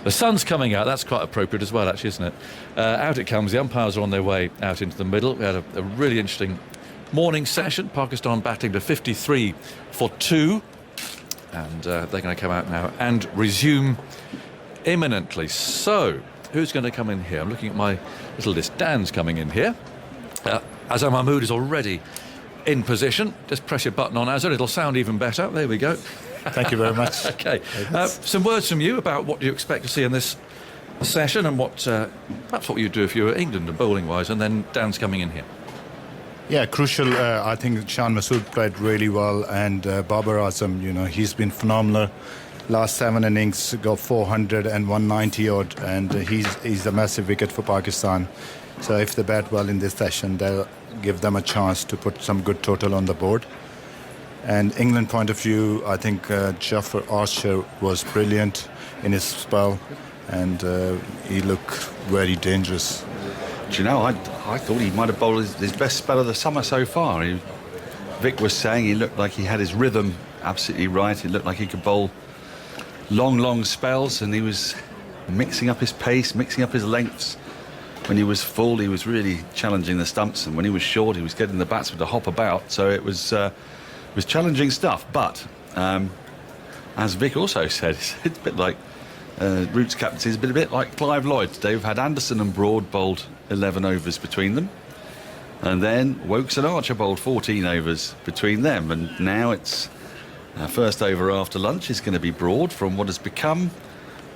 The sun's coming out. That's quite appropriate as well, actually, isn't it? Out it comes. The umpires are on their way out into the middle. We had a really interesting morning session. Pakistan batting to 53 for 2. And they're going to come out now and resume imminently. So, who's going to come in here? I'm looking at my little list. Dan's coming in here. Azhar Mahmood is already in position. Just press your button on Azhar. It'll sound even better. There we go. Thank you very much. Okay. Some words from you about what you expect to see in this session and what perhaps what you'd do if you were England and bowling-wise, and then Dan's coming in here. Yeah, crucial. I think Shan Masood played really well, and Babar Azam, he's been phenomenal. Last 7 innings, got 400 and 190 odd, and he's a massive wicket for Pakistan. So if they bat well in this session, they'll give them a chance to put some good total on the board. And England point of view, I think Jafar Archer was brilliant in his spell, and he looked very dangerous. Do you know, I thought he might have bowled his best spell of the summer so far. Vic was saying he looked like he had his rhythm absolutely right. It looked like he could bowl long spells, and he was mixing up his pace, mixing up his lengths. When he was full, he was really challenging the stumps, and when he was short, he was getting the batsmen to hop about. So it was challenging stuff. But as Vic also said, it's a bit like Roots captaincy is a bit like Clive Lloyd today. We've had Anderson and Broad bowled 11 overs between them, and then Wokes and Archer bowled 14 overs between them, and now it's first over after lunch is going to be Broad from what has become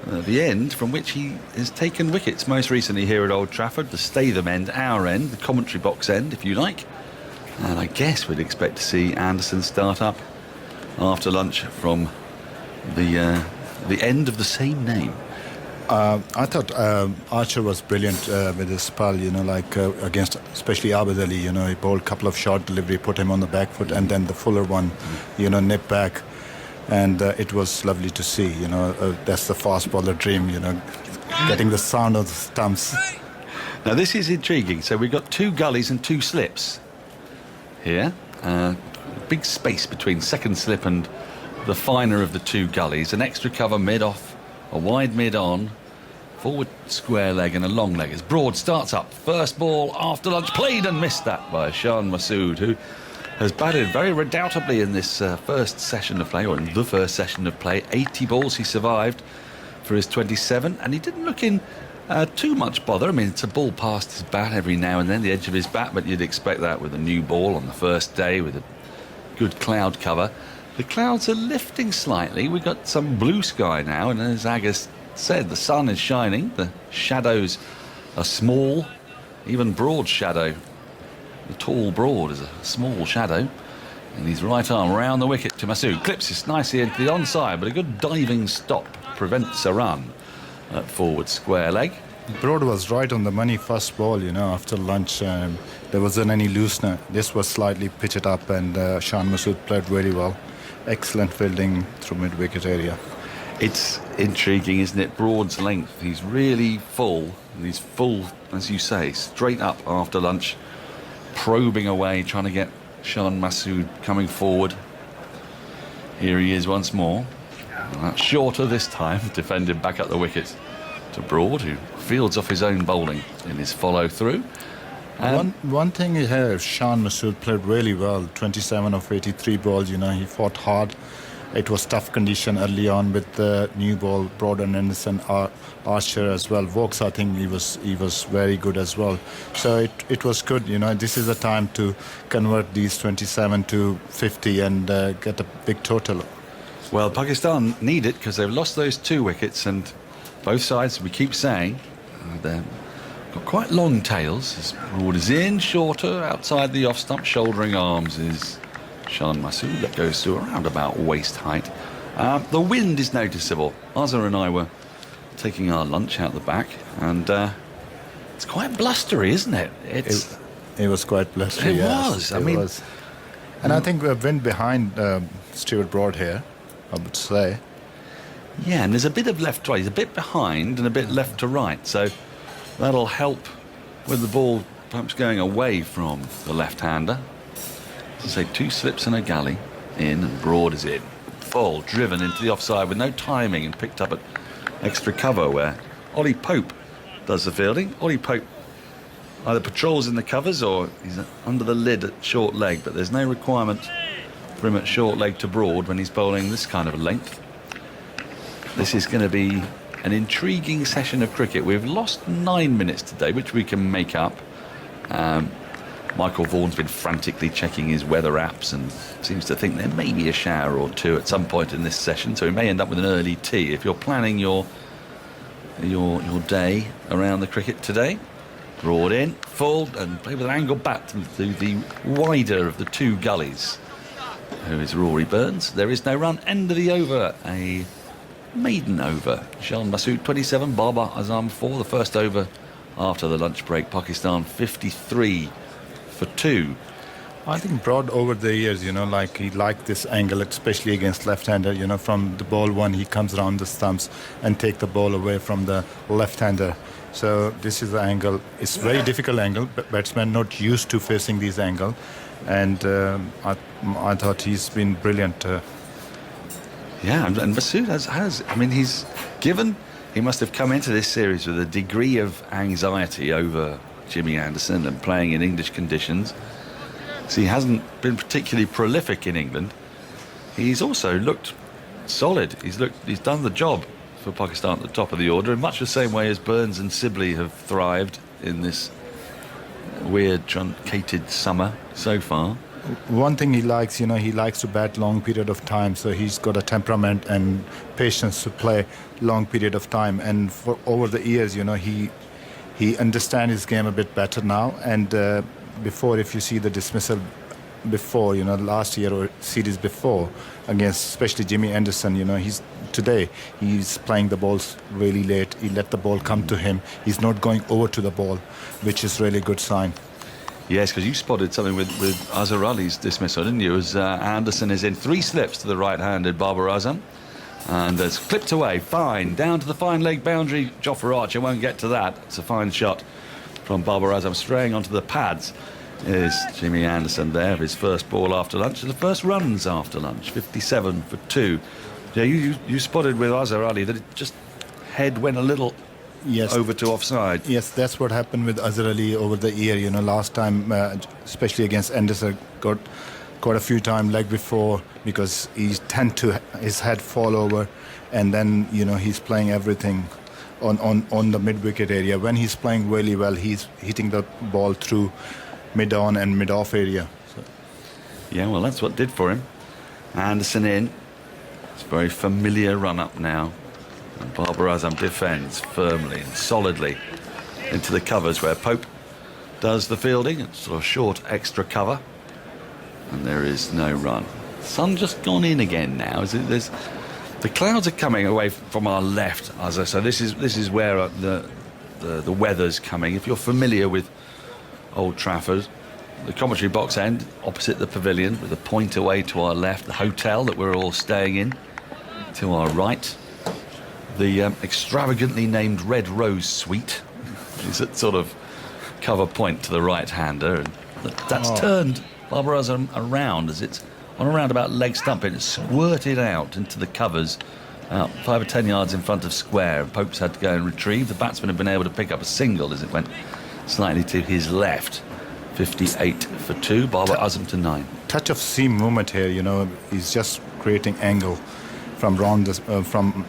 the end from which he has taken wickets, most recently here at Old Trafford, the Statham end, our end, the commentary box end, if you like. And I guess we'd expect to see Anderson start up after lunch from the end of the same name. I thought Archer was brilliant with his spell, against especially Abid Ali. He bowled a couple of short delivery, put him on the back foot, and then the fuller one, nip back. And it was lovely to see, that's the fast bowler dream, getting the sound of the stumps. Now this is intriguing. So we've got 2 gullies and 2 slips here. Big space between second slip and the finer of the 2 gullies. An extra cover mid-off, a wide mid-on, forward square leg and a long leg. As Broad starts up, first ball after lunch, played and missed that by Shan Masood, who has batted very redoubtably in this first session of play, or in the first session of play. 80 balls he survived for his 27, and he didn't look in too much bother. I mean, it's a ball past his bat every now and then, the edge of his bat, but you'd expect that with a new ball on the first day with a good cloud cover. The clouds are lifting slightly. We've got some blue sky now, and as Agus said, the sun is shining. The shadows are small, even Broad's shadow. The tall Broad is a small shadow, and his right arm round the wicket to Masood. Clips it nicely into the onside, but a good diving stop prevents a run at forward square leg. Broad was right on the money first ball, after lunch. There wasn't any loosener. This was slightly pitched up, and Shan Masood played very well. Excellent fielding through mid-wicket area. It's intriguing, isn't it? Broad's length. He's really full, and he's full, as you say, straight up after lunch, probing away, trying to get Shan Masood coming forward. Here he is once more. And that's shorter this time, defended back up the wicket to Broad, who fields off his own bowling in his follow-through. One thing here, Shan Masood played really well. 27 of 83 balls, he fought hard. It was tough condition early on with the new ball, Broad and Anderson, Archer as well. Vokes, I think he was very good as well. So it was good, this is the time to convert these 27 to 50 and get a big total. Well, Pakistan need it because they've lost those 2 wickets, and both sides, we keep saying, they've got quite long tails. As Broad is in, shorter, outside the off-stump, shouldering arms is Shan Masood. That goes to around about waist height. The wind is noticeable. Azhar and I were taking our lunch out the back, and it's quite blustery, isn't it? It was quite blustery. It was. It was. And I think we've been behind Stuart Broad here, I would say. Yeah, and there's a bit of left to right. He's a bit behind and a bit left to right, so that'll help with the ball perhaps going away from the left-hander. So say 2 slips and a gully in, and Broad is in. Full, driven into the offside with no timing and picked up at extra cover where Ollie Pope does the fielding. Ollie Pope either patrols in the covers or he's under the lid at short leg, but there's no requirement for him at short leg to broad when he's bowling this kind of a length. This is going to be an intriguing session of cricket. We've lost 9 minutes today, which we can make up. Michael Vaughan's been frantically checking his weather apps and seems to think there may be a shower or two at some point in this session, so we may end up with an early tea. If you're planning your day around the cricket today, broad in, full, and play with an angle bat to the wider of the two gullies. Who is Rory Burns? There is no run. End of the over. A maiden over. Shan Masood 27, Babar Azam 4. The first over after the lunch break. Pakistan 53 for 2. I think Broad over the years, like he liked this angle, especially against left-hander. From the ball one, he comes around the stumps and take the ball away from the left-hander. So this is the angle. It's a very difficult angle, but batsmen not used to facing this angle. And I thought he's been brilliant. Yeah, and Masood has. I mean, he must have come into this series with a degree of anxiety over Jimmy Anderson and playing in English conditions. So he hasn't been particularly prolific in England. He's also looked solid. He's done the job for Pakistan at the top of the order in much the same way as Burns and Sibley have thrived in this weird truncated summer so far. One thing he likes, he likes to bat long period of time, so he's got a temperament and patience to play long period of time. And for over the years, he understands his game a bit better now. And before, if you see the dismissal before, last year or series before, against especially Jimmy Anderson, he's playing the balls really late. He let the ball come to him. He's not going over to the ball, which is really good sign. Yes, because you spotted something with Azhar Ali's dismissal, didn't you? As Anderson is in 3 slips to the right-handed Babar Azam. And it's clipped away, fine, down to the fine leg boundary. Jofra Archer won't get to that. It's a fine shot from Babar Azam, straying onto the pads. Is Jimmy Anderson there, his first ball after lunch, the first runs after lunch, 57 for 2. Yeah, you spotted with Azhar Ali that it just head went a little over to offside. Yes, that's what happened with Azhar Ali over the year. Last time, especially against Anderson, got quite a few times leg before because he tend to his head fall over, and then he's playing everything on the mid wicket area. When he's playing really well, he's hitting the ball through mid on and mid off area. So. Yeah, well, that's what did for him. Anderson in. It's a very familiar run up now. And Babar Azam defends firmly and solidly into the covers where Pope does the fielding. It's sort of short extra cover. And there is no run. Sun just gone in again now. The clouds are coming away from our left, Azhar. So this is where the weather's coming. If you're familiar with Old Trafford, the commentary box end opposite the pavilion with a point away to our left, the hotel that we're all staying in to our right, the extravagantly named Red Rose Suite is at sort of cover point to the right-hander, and that's turned Babar Azam around as it's on a roundabout leg stump. It squirted out into the covers about 5 or 10 yards in front of square. Pope's had to go and retrieve. The batsman had been able to pick up a single as it went slightly to his left. 58 for 2, Babar Azam to 9. Touch of seam movement here, he's just creating angle from from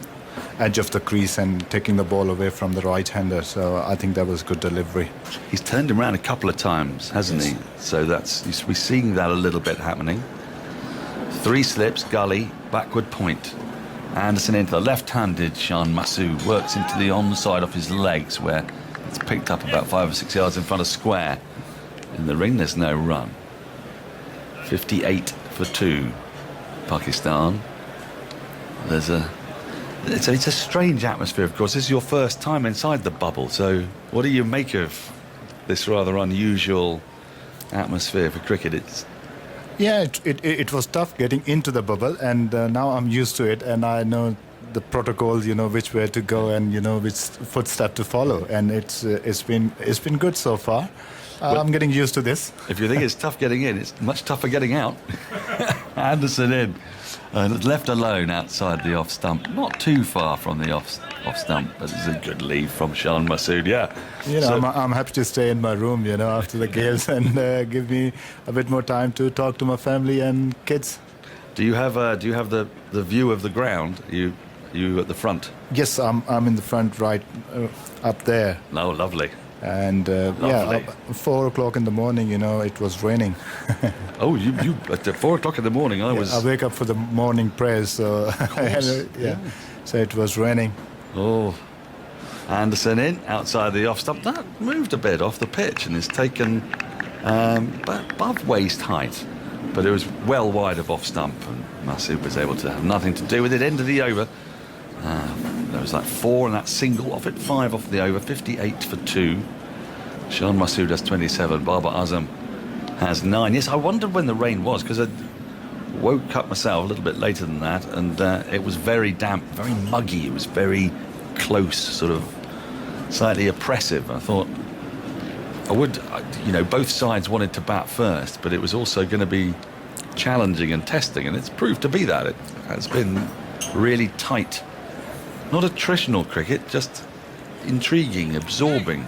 edge of the crease and taking the ball away from the right-hander. So I think that was good delivery. He's turned him around a couple of times, hasn't he? So we're seeing that a little bit happening. 3 slips, gully, backward point. Anderson into the left-handed Shan Masood works into the onside of his legs where it's picked up about 5 or 6 yards in front of square. In the ring, there's no run. 58 for 2, Pakistan. It's a strange atmosphere, of course. This is your first time inside the bubble, so what do you make of this rather unusual atmosphere for cricket? Yeah, it was tough getting into the bubble, and now I'm used to it, and I know the protocols, which way to go, and which footstep to follow, and it's been good so far. I'm getting used to this. If you think it's tough getting in, it's much tougher getting out. Anderson in. And left alone outside the off stump, not too far from the off stump, but it's a good lead from Shan Masood. Yeah, You know, So- I'm happy to stay in my room, you know, after the games and give me a bit more time to talk to my family and kids. Do you have the view of the ground? You at the front? Yes, I'm in the front right up there. No, lovely. And Lovely. 4 o'clock in the morning, you know, it was raining. Oh, you at 4 o'clock in the morning. I was. I wake up for the morning prayers, so so it was raining. Oh, Anderson in outside the off stump. That moved a bit off the pitch and is taken above waist height, but it was well wide of off stump, and Masood was able to have nothing to do with it. End of the over. There was that 4 and that single off it, 5 off the over, 58 for 2. Shan Masood has 27. Babar Azam has 9. Yes, I wondered when the rain was, because I woke up myself a little bit later than that, and it was very damp, very muggy. It was very close, sort of slightly oppressive. I thought both sides wanted to bat first, but it was also going to be challenging and testing, and it's proved to be that. It has been really tight. Not attritional cricket, just intriguing, absorbing,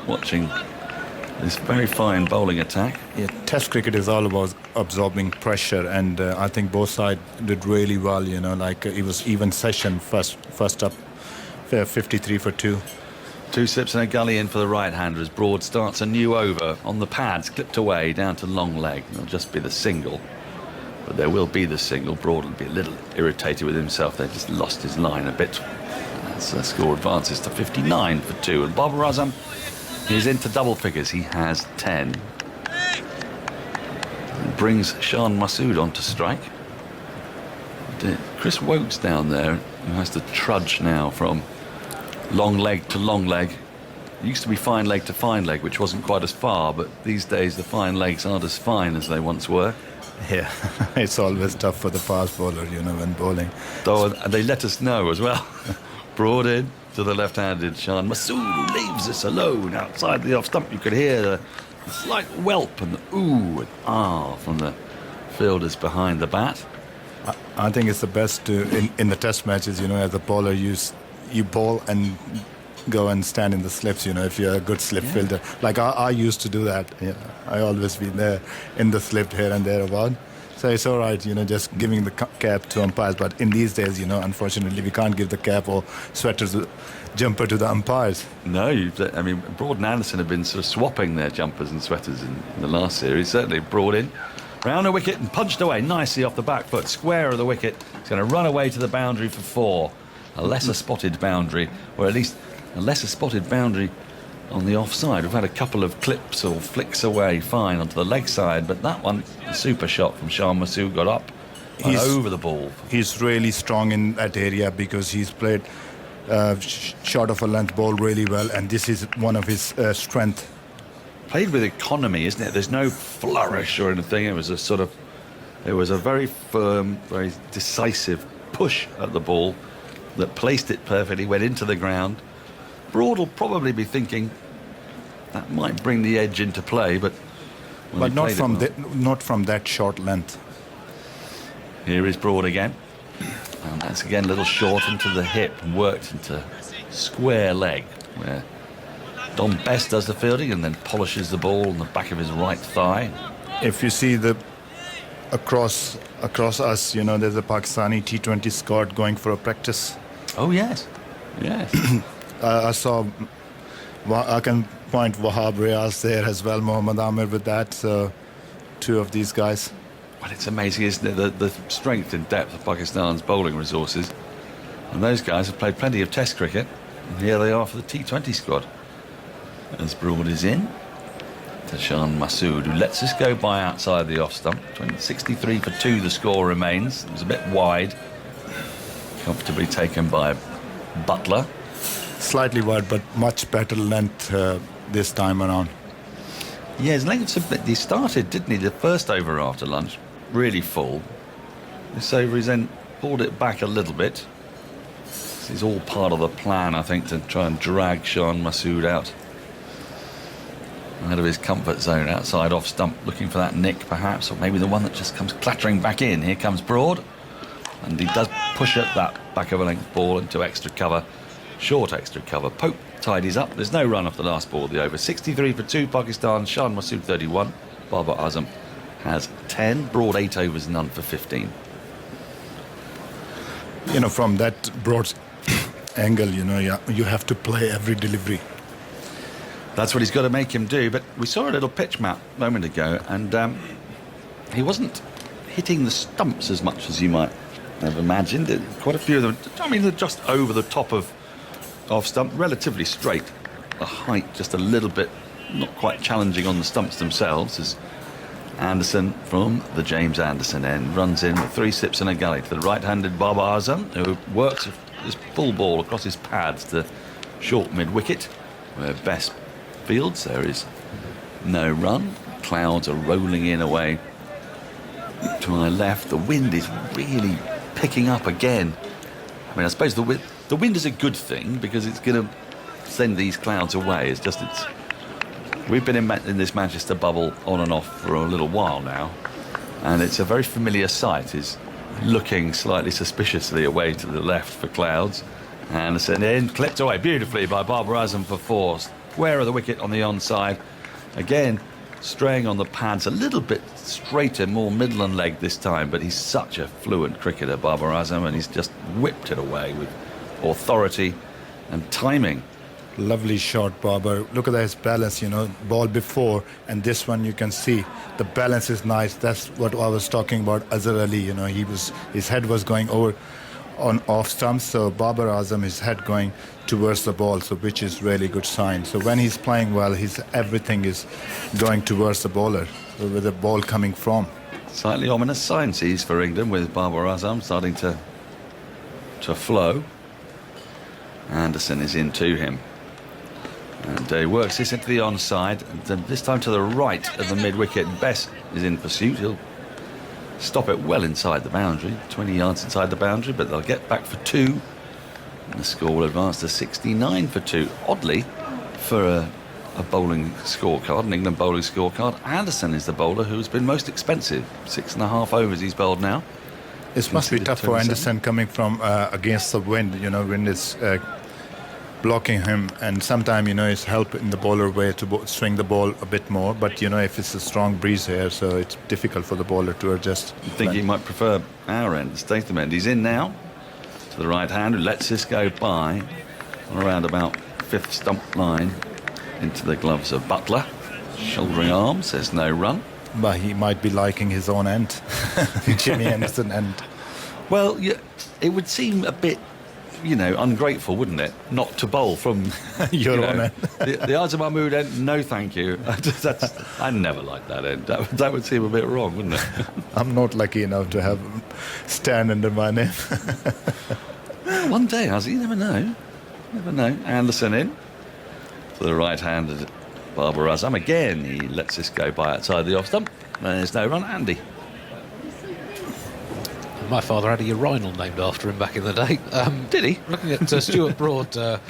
watching this very fine bowling attack. Yeah, Test cricket is all about absorbing pressure, and I think both sides did really well. You know, like it was even session first up, 53 for 2. 2 slips and a gully in for the right-hander as Broad starts a new over on the pads, clipped away down to long leg. It'll just be the single, but there will be the single. Broad will be a little irritated with himself. They just lost his line a bit. As the score advances to 59 for 2, and Babar Azam is into double figures. He has 10. And brings Shan Masood on to strike. Chris Wokes down there, who has to trudge now from long leg to long leg. It used to be fine leg to fine leg, which wasn't quite as far, but these days the fine legs aren't as fine as they once were. Yeah, it's always tough for the fast bowler, you know, when bowling. Though they let us know as well. Broad in to the left-handed Shan Masood, who leaves us alone outside the off stump. You could hear the slight whelp and the ooh and ah from the fielders behind the bat. I think it's the best to, in the test matches, you know, as a bowler, you bowl and go and stand in the slips, you know, if you're a good slip fielder. Like I used to do that. Yeah, I always been there in the slip here and there about. So it's all right, you know, just giving the cap to umpires. But in these days, you know, unfortunately, we can't give the cap or sweaters, jumper to the umpires. No, I mean, Broad and Anderson have been sort of swapping their jumpers and sweaters in the last series. Certainly Broad in, round the wicket and punched away nicely off the back foot, square of the wicket. It's going to run away to the boundary for 4. A lesser spotted boundary, or at least a lesser spotted boundary on the offside. We've had a couple of clips or flicks away fine onto the leg side, but that one, a super shot from Shan Masood, got up and over the ball. He's really strong in that area because he's played short of a length ball really well, and this is one of his strengths. Played with economy, isn't it? There's no flourish or anything. It was a very firm, very decisive push at the ball that placed it perfectly, went into the ground. Broad will probably be thinking that might bring the edge into play, but not from that short length. Here is Broad again, and that's again a little short into the hip and worked into square leg, where Dom Best does the fielding and then polishes the ball on the back of his right thigh. If you see the across us, you know, there's a Pakistani T20 squad going for a practice. Oh yes. I saw, I can point Wahab Riaz there as well, Mohammad Amir with that, so 2 of these guys. Well, it's amazing, isn't it, the strength and depth of Pakistan's bowling resources. And those guys have played plenty of Test cricket, and here they are for the T20 squad. As Broad is in to Shan Masood, who lets us go by outside the off stump. 63 for 2 the score remains. It was a bit wide, comfortably taken by Butler. Slightly wide, but much better length this time around. Yeah, his length's a bit. He started, didn't he, the first over after lunch, really full. This over, he's then pulled it back a little bit. This is all part of the plan, I think, to try and drag Shan Masood out of his comfort zone, outside off stump, looking for that nick perhaps, or maybe the one that just comes clattering back in. Here comes Broad. And he does push at that back of a length ball into extra cover, short extra cover. Pope tidies up. There's no run off the last ball of the over. 63 for 2, Pakistan. Shan Masood 31. Babar Azam has 10. Broad 8 overs, none for 15. You know, from that broad angle, you know, you have to play every delivery. That's what he's got to make him do. But we saw a little pitch map a moment ago, and he wasn't hitting the stumps as much as you might have imagined. Quite a few of them, I mean, they're just over the top of stump, relatively straight. The height just a little bit not quite challenging on the stumps themselves, as Anderson from the James Anderson end runs in with 3 slips and a gully to the right-handed Babar Azam, who works his full ball across his pads to short mid-wicket, where Bess fields. There is no run. Clouds are rolling in away to my left. The wind is really picking up again. I mean, I suppose the wind is a good thing because it's going to send these clouds away. We've been in this Manchester bubble on and off for a little while now, and it's a very familiar sight, is looking slightly suspiciously away to the left for clouds. Anderson in, clipped away beautifully by Babar Azam for 4. Square of the wicket on the onside. Again, straying on the pads a little bit straighter, more Midland leg this time, but he's such a fluent cricketer, Babar Azam, and he's just whipped it away with authority and timing. Lovely shot, Babar. Look at his balance, you know, ball before, and this one you can see the balance is nice. That's what I was talking about, Azhar Ali, you know, his head was going over on off stumps, so Babar Azam, his head going towards the ball, so which is really good sign. So when he's playing well, everything is going towards the bowler, so where the ball coming from. Slightly ominous sign sees for England with Babar Azam starting to flow. Anderson is in to him. And he works this into the onside, and then this time to the right of the mid-wicket. Bess is in pursuit. He'll stop it well inside the boundary, 20 yards inside the boundary, but they'll get back for 2. And the score will advance to 69 for 2. Oddly, for a bowling scorecard, an England bowling scorecard, Anderson is the bowler who's been most expensive. 6.5 overs he's bowled now. It must be tough for Anderson coming from against the wind. You know, wind is blocking him, and sometimes, you know, it's help in the bowler way to swing the ball a bit more. But, you know, if it's a strong breeze here, so it's difficult for the bowler to adjust. I think he might prefer our end, the Statham end. He's in now to the right hand, who lets this go by around about 5th stump line into the gloves of Butler. Shouldering arm, says no run. But he might be liking his own end, Jimmy Anderson end. Well, yeah, it would seem a bit, you know, ungrateful, wouldn't it, not to bowl from Your own end. the Azam Mahmood end? No, thank you. I never liked that end. That would seem a bit wrong, wouldn't it? I'm not lucky enough to have stand under my name. One day, Azzy, you never know. Never know. Anderson in to the right-handed Babar Azam. Again, he lets this go by outside the off stump. There's no run. Andy. My father had a urinal named after him back in the day. Did he? Looking at Stuart Broad, the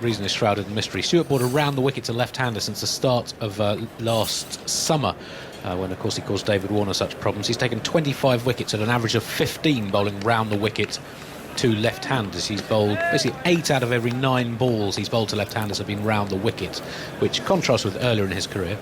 reason is shrouded in mystery. Stuart Broad around the wicket to left-hander since the start of last summer, when, of course, he caused David Warner such problems. He's taken 25 wickets at an average of 15 bowling round the wicket to left-handers. He's bowled basically 8 out of every 9 balls he's bowled to left-handers have been round the wicket, which contrasts with earlier in his career.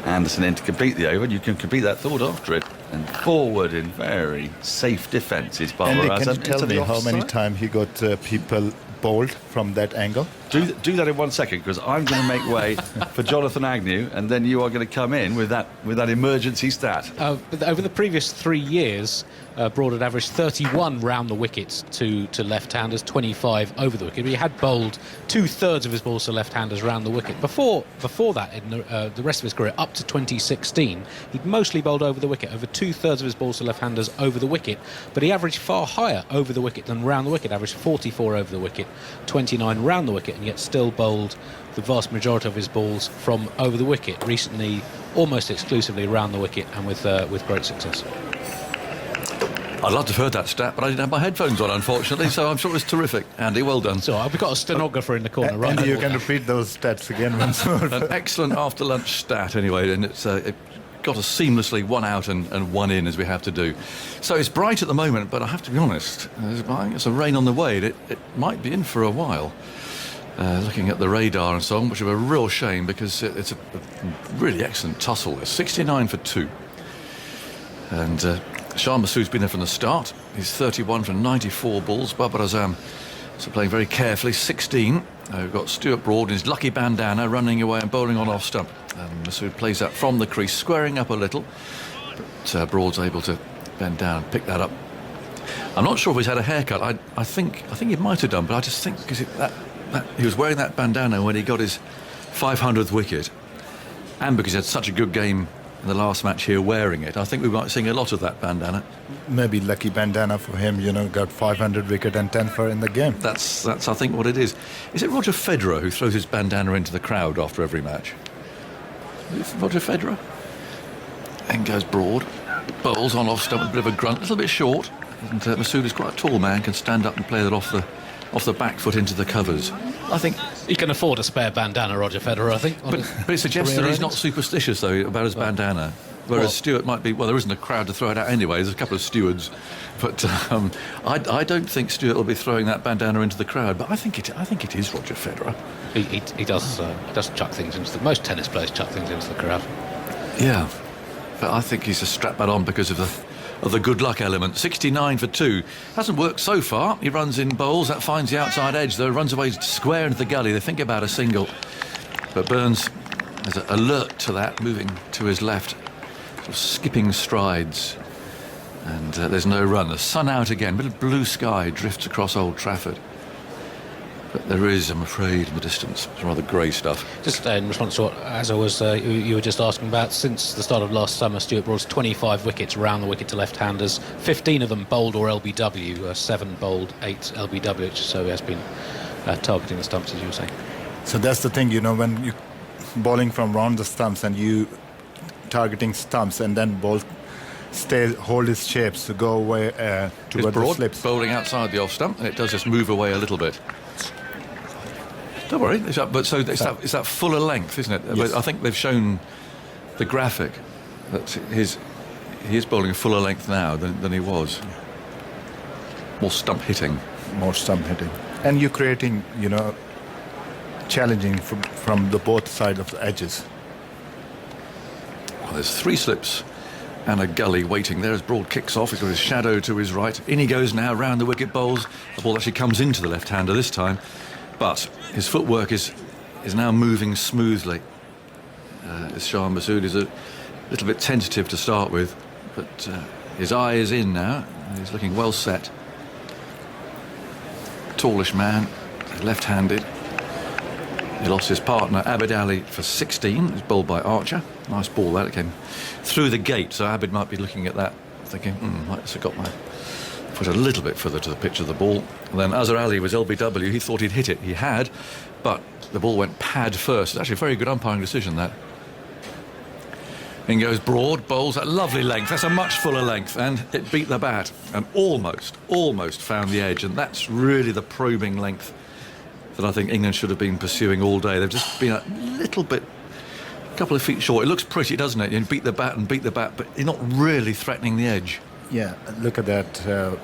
Anderson in to complete the over, and you can complete that thought after it. And forward in very safe defence is Babar Andy, Azam. can you tell into me the how many offside. times he got people bowled from that angle? Do that in 1 second, because I'm going to make way for Jonathan Agnew, and then you are going to come in with that emergency stat. But over the previous 3 years, Broad had averaged 31 round the wicket to left-handers, 25 over the wicket. He had bowled 2/3 of his balls to left-handers round the wicket. Before that, in the rest of his career, up to 2016, he'd mostly bowled over the wicket, over 2/3 of his balls to left-handers over the wicket. But he averaged far higher over the wicket than round the wicket, averaged 44 over the wicket, 29 round the wicket, and yet still bowled the vast majority of his balls from over the wicket. Recently, almost exclusively round the wicket, and with great success. I'd love to have heard that stat, but I didn't have my headphones on, unfortunately, so I'm sure it was terrific. Andy, well done. So we've got a stenographer in the corner, right? Andy, you can repeat those stats again once more. An excellent after-lunch stat, anyway, and it's got to seamlessly one out and one in, as we have to do. So it's bright at the moment, but I have to be honest, there's some rain on the way. It might be in for a while. Looking at the radar and so on, which is a real shame because it's a really excellent tussle. It's 69 for 2. And Shah Massoud's been there from the start. He's 31 from 94 balls. Babar Azam so playing very carefully, 16. We've got Stuart Broad in his lucky bandana running away and bowling on off stump. And Massoud plays that from the crease, squaring up a little. But Broad's able to bend down and pick that up. I'm not sure if he's had a haircut. I think he might have done, but I just think because he was wearing that bandana when he got his 500th wicket, and because he had such a good game in the last match here wearing it, I think we might be seeing a lot of that bandana. Maybe lucky bandana for him, got 500 wicket and 10 for in the game. That's I think what it is. Is it Roger Federer who throws his bandana into the crowd after every match? Is it Roger Federer? And goes Broad, bowls on off stump, a bit of a grunt, a little bit short. And Massoud is quite a tall man, can stand up and play that off the back foot into the covers. I think He can afford a spare bandana, Roger Federer, I think. but it suggests that he's not superstitious, though, about his bandana. Whereas Stuart might be. Well, there isn't a crowd to throw it out anyway. There's a couple of stewards, but I don't think Stuart will be throwing that bandana into the crowd. But I think it is Roger Federer. He does chuck things into most tennis players chuck things into the crowd. Yeah, but I think he's just strapped that on because of the good luck element. 69 for 2. Hasn't worked so far. He runs in bowls. That finds the outside edge, though. Runs away square into the gully. They think about a single. But Burns is alert to that, moving to his left, sort of skipping strides. And there's no run. The sun out again. A bit of blue sky drifts across Old Trafford. But there is, I'm afraid, in the distance, some rather grey stuff. Just in response to what, as I was, you were just asking about, since the start of last summer, Stuart Broad's 25 wickets round the wicket to left-handers, 15 of them bowled or LBW, 7 bowled, 8 LBW, so he has been targeting the stumps, as you were saying. So that's the thing, when you bowling from round the stumps and you targeting stumps and then hold his shapes to go away towards the Broad slips. bowling outside the off stump, and it does just move away a little bit. Don't worry, it's that fuller length, isn't it? Yes. But I think they've shown the graphic that he is bowling a fuller length now than he was. More stump hitting. More stump hitting. And you're creating, challenging from the both sides of the edges. Well, there's 3 slips and a gully waiting there as Broad kicks off. He's got his shadow to his right. In he goes now, round the wicket bowls. The ball actually comes into the left-hander this time. But his footwork is now moving smoothly. As Shah Massoud is a little bit tentative to start with, but his eye is in now. He's looking well set. Tallish man, left-handed. He lost his partner Abid Ali for 16. It was bowled by Archer. Nice ball that. It came through the gate, so Abid might be looking at that, thinking, might have got my foot a little bit further to the pitch of the ball. And then Azhar Ali was LBW. He thought he'd hit it. He had, but the ball went pad first. It's actually a very good umpiring decision, that. In goes Broad, bowls at lovely length. That's a much fuller length, and it beat the bat and almost found the edge. And that's really the probing length that I think England should have been pursuing all day. They've just been a little bit, a couple of feet short. It looks pretty, doesn't it? You beat the bat, but you're not really threatening the edge. Yeah, look at that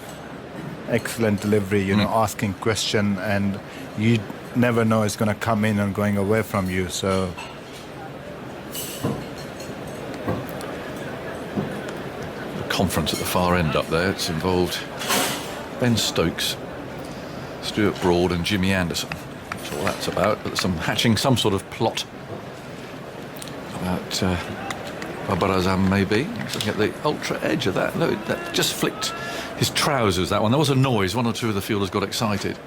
excellent delivery, asking question, and you never know it's going to come in and going away from you, so... The conference at the far end up there, it's involved Ben Stokes, Stuart Broad and Jimmy Anderson. That's all that's about, but hatching some sort of plot about Babar Azam, maybe. He's looking at the ultra edge of that. No, that just flicked his trousers, that one. There was a noise. 1 or 2 of the fielders got excited.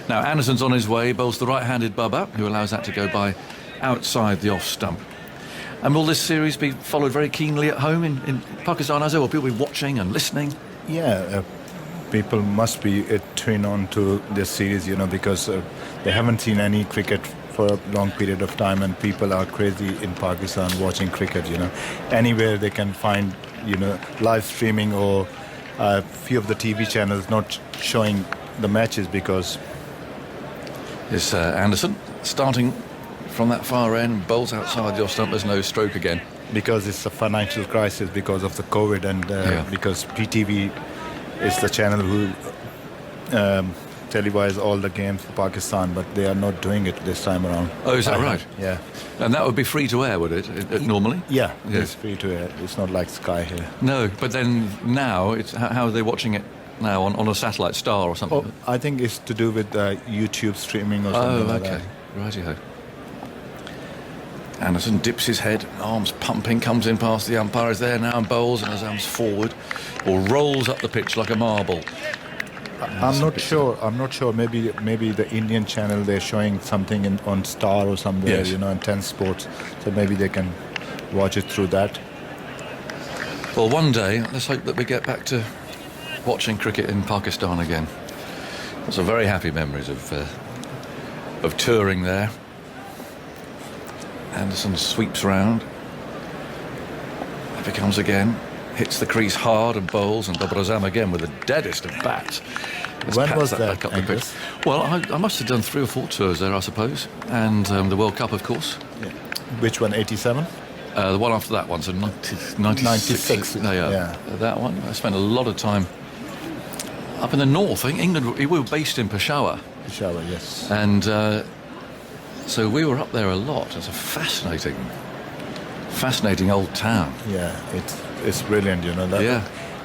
Now, Anderson's on his way, bowls the right-handed Babar, who allows that to go by outside the off stump. And will this series be followed very keenly at home in Pakistan, as will people be watching and listening? Yeah, people must be tuned on to this series, because they haven't seen any cricket for a long period of time, and people are crazy in Pakistan watching cricket, Anywhere they can find, live streaming or a few of the TV channels not showing the matches because... Is Anderson starting from that far end, bowls outside your stump. There's no stroke again. Because it's a financial crisis because of the COVID and because PTV is the channel who televise all the games for Pakistan, but they are not doing it this time around. Oh, is that right? Yeah. And that would be free to air, would it, normally? Yeah, Yes. it's free to air. It's not like Sky here. No, but then now, how are they watching it now, on a satellite Star or something? Oh, I think it's to do with YouTube streaming or something like okay. that. Righty-ho. Anderson dips his head, arms pumping, comes in past the umpire, is there now and bowls and his arms forward, or rolls up the pitch like a marble. I'm not sure. Maybe the Indian channel, they're showing something on Star or somewhere, Yes. in 10 Sports. So maybe they can watch it through that. Well, one day, let's hope that we get back to watching cricket in Pakistan again. Some very happy memories of touring there. Anderson sweeps round. Up he comes again. Hits the crease hard and bowls, and Babar Azam again with the deadest of bats. Just When pats was that that, back up the pitch. Angus? Well, I must have done 3 or 4 tours there, I suppose. And the World Cup, of course. Which one, 87? The one after that one, so 96. 96, No, yeah. That one. I spent a lot of time up in the north. I think England, we were based in Peshawar. Peshawar, yes. And so we were up there a lot. It's a fascinating old town. Yeah, it's brilliant, That, Yeah.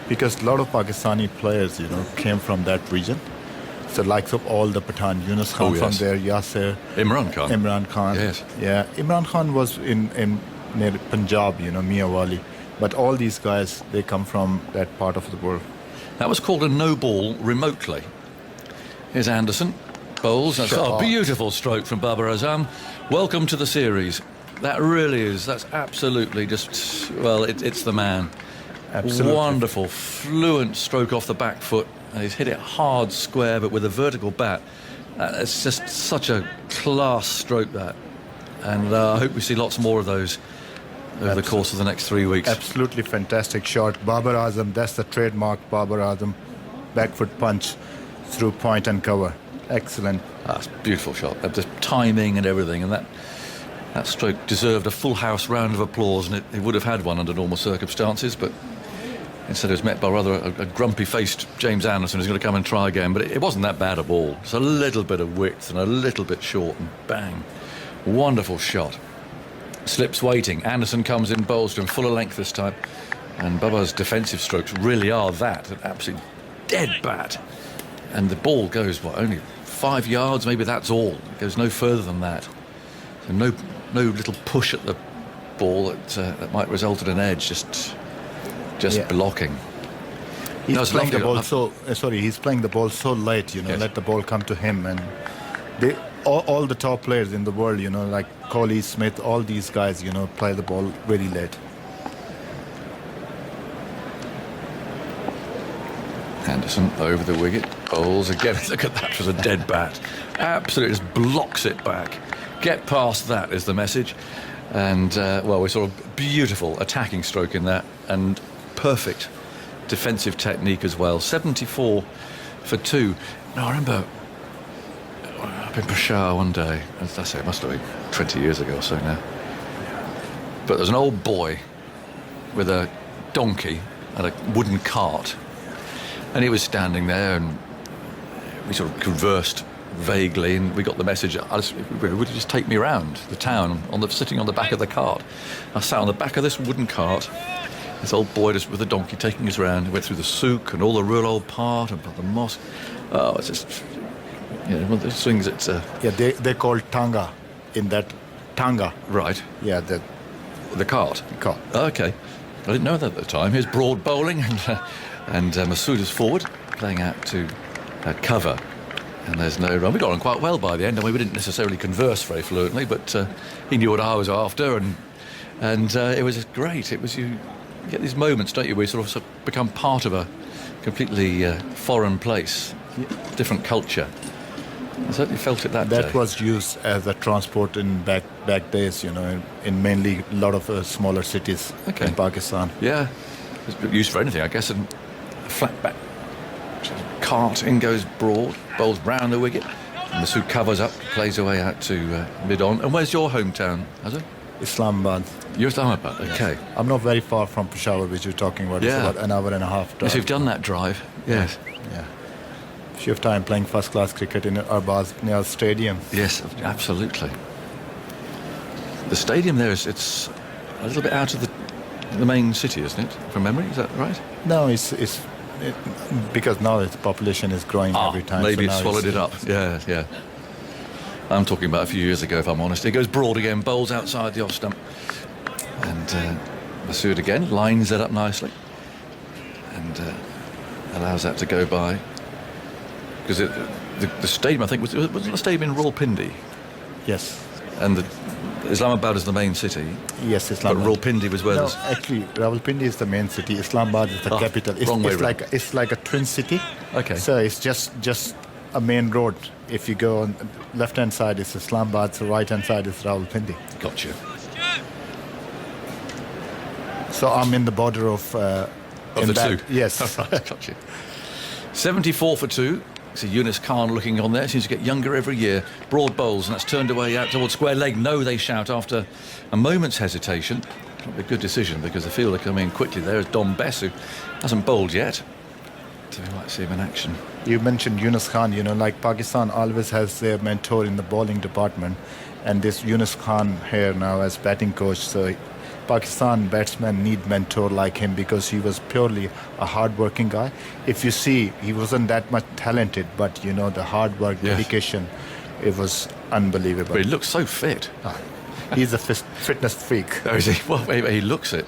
Because a lot of Pakistani players, came from that region. So likes of all the Pathan, Yunus Khan Oh, from yes. there, Yasser, Imran Khan. Imran Khan. Yes. Yeah, Imran Khan was in near Punjab, Miawali. But all these guys, they come from that part of the world. That was called a no ball remotely. Here's Anderson. Bowls. That's Shot. a beautiful stroke from Babar Azam. Welcome to the series. That really is. That's absolutely just, well, it's the man. Absolutely. Wonderful, fluent stroke off the back foot. And he's hit it hard, square, but with a vertical bat. It's just such a class stroke, that. And I hope we see lots more of those over the course of the next 3 weeks. Absolutely fantastic shot. Babar Azam, that's the trademark Babar Azam. Back foot punch through point and cover. Excellent. That's a beautiful shot. The timing and everything, and that stroke deserved a full house round of applause, and it would have had one under normal circumstances, but instead it was met by rather a grumpy-faced James Anderson who's going to come and try again. But it wasn't that bad a ball. It's a little bit of width and a little bit short, and bang. Wonderful shot. Slips waiting. Anderson comes in, bowls to him full of length this time, and Babar's defensive strokes really are that, an absolute dead bat. And the ball goes, only 5 yards, maybe that's all. It goes no further than that. So no little push at the ball that might result in an edge, just Yeah. blocking. He's No, it's playing the lovely. ball he's playing the ball so late, Yes. let the ball come to him. And they, all the top players in the world, like Kohli, Smith, all these guys, play the ball very late. Anderson over the wicket, bowls again. Look at that, it was a dead bat. Absolutely just blocks it back. Get past that is the message. And, we saw a beautiful attacking stroke in that, and perfect defensive technique as well. 74 for 2. Now, I remember up in Peshawar one day, as I say, it must have been 20 years ago or so now. But there's an old boy with a donkey and a wooden cart. And he was standing there, and we sort of conversed vaguely, and we got the message, would you just take me around the town, sitting on the back of the cart. I sat on the back of this wooden cart, this old boy just with a donkey taking us around. He went through the souk and all the rural old part and the mosque. Oh, it's just, one of those things, it's... Yeah, they call Tanga in that Tanga. Right, Yeah, the cart. cart. Okay, I didn't know that at the time. Here's broad bowling, and Masood is forward, playing out to cover. And there's no run. We got on quite well by the end. I mean, we didn't necessarily converse very fluently, but he knew what I was after, and it was great. It was you get these moments, don't you, where you sort of become part of a completely foreign place, different culture. I certainly felt it that day. That was used as a transport in back days, in mainly a lot of smaller cities Okay. in Pakistan. Yeah, it's used for anything, I guess. And a flat back cart in goes broad, bowls round the wicket, Masood covers up, plays away out to mid-on. And where's your hometown, Azhar? Islamabad. You're Islamabad, okay. I'm not very far from Peshawar, which you're talking about. Yeah. It's about an hour and a half drive. Yes, you've done that drive. Yes. Yeah. Few of time playing first-class cricket in Arbaz Niaz Stadium. Yes, absolutely. The stadium there it's a little bit out of the main city, isn't it? From memory, is that right? No, because now its population is growing every time. Maybe so it now swallowed it up. Yeah. I'm talking about a few years ago, if I'm honest. It goes broad again, bowls outside the off stump. And Masood again lines it up nicely and allows that to go by. Because the stadium, I think, wasn't the stadium in Rawalpindi? Yes. And Islamabad is the main city. Yes, But Islamabad. Rawalpindi was where No, there's... actually, Rawalpindi is the main city. Islamabad is the capital. wrong way It's like a twin city. Okay. So it's just a main road. If you go on left-hand side, it's Islamabad. So right-hand side is Rawalpindi. Gotcha. So I'm in the border of Of in the that- two. Yes. Right, gotcha. 74 for 2. See Yunus Khan looking on there. Seems to get younger every year. Broad bowls, and that's turned away out towards square leg. No, they shout after a moment's hesitation. Probably a good decision because the fielder coming in quickly there is Dom Bess, who hasn't bowled yet. So we might see him in action. You mentioned Yunus Khan. Like Pakistan always has their mentor in the bowling department, and this Yunus Khan here now as batting coach. So Pakistan batsmen need mentor like him because he was purely a hard-working guy. If you see, he wasn't that much talented, but the hard work, Yes. dedication, it was unbelievable. But he looks so fit. He's a fitness freak. Oh, is he? Well, he looks it.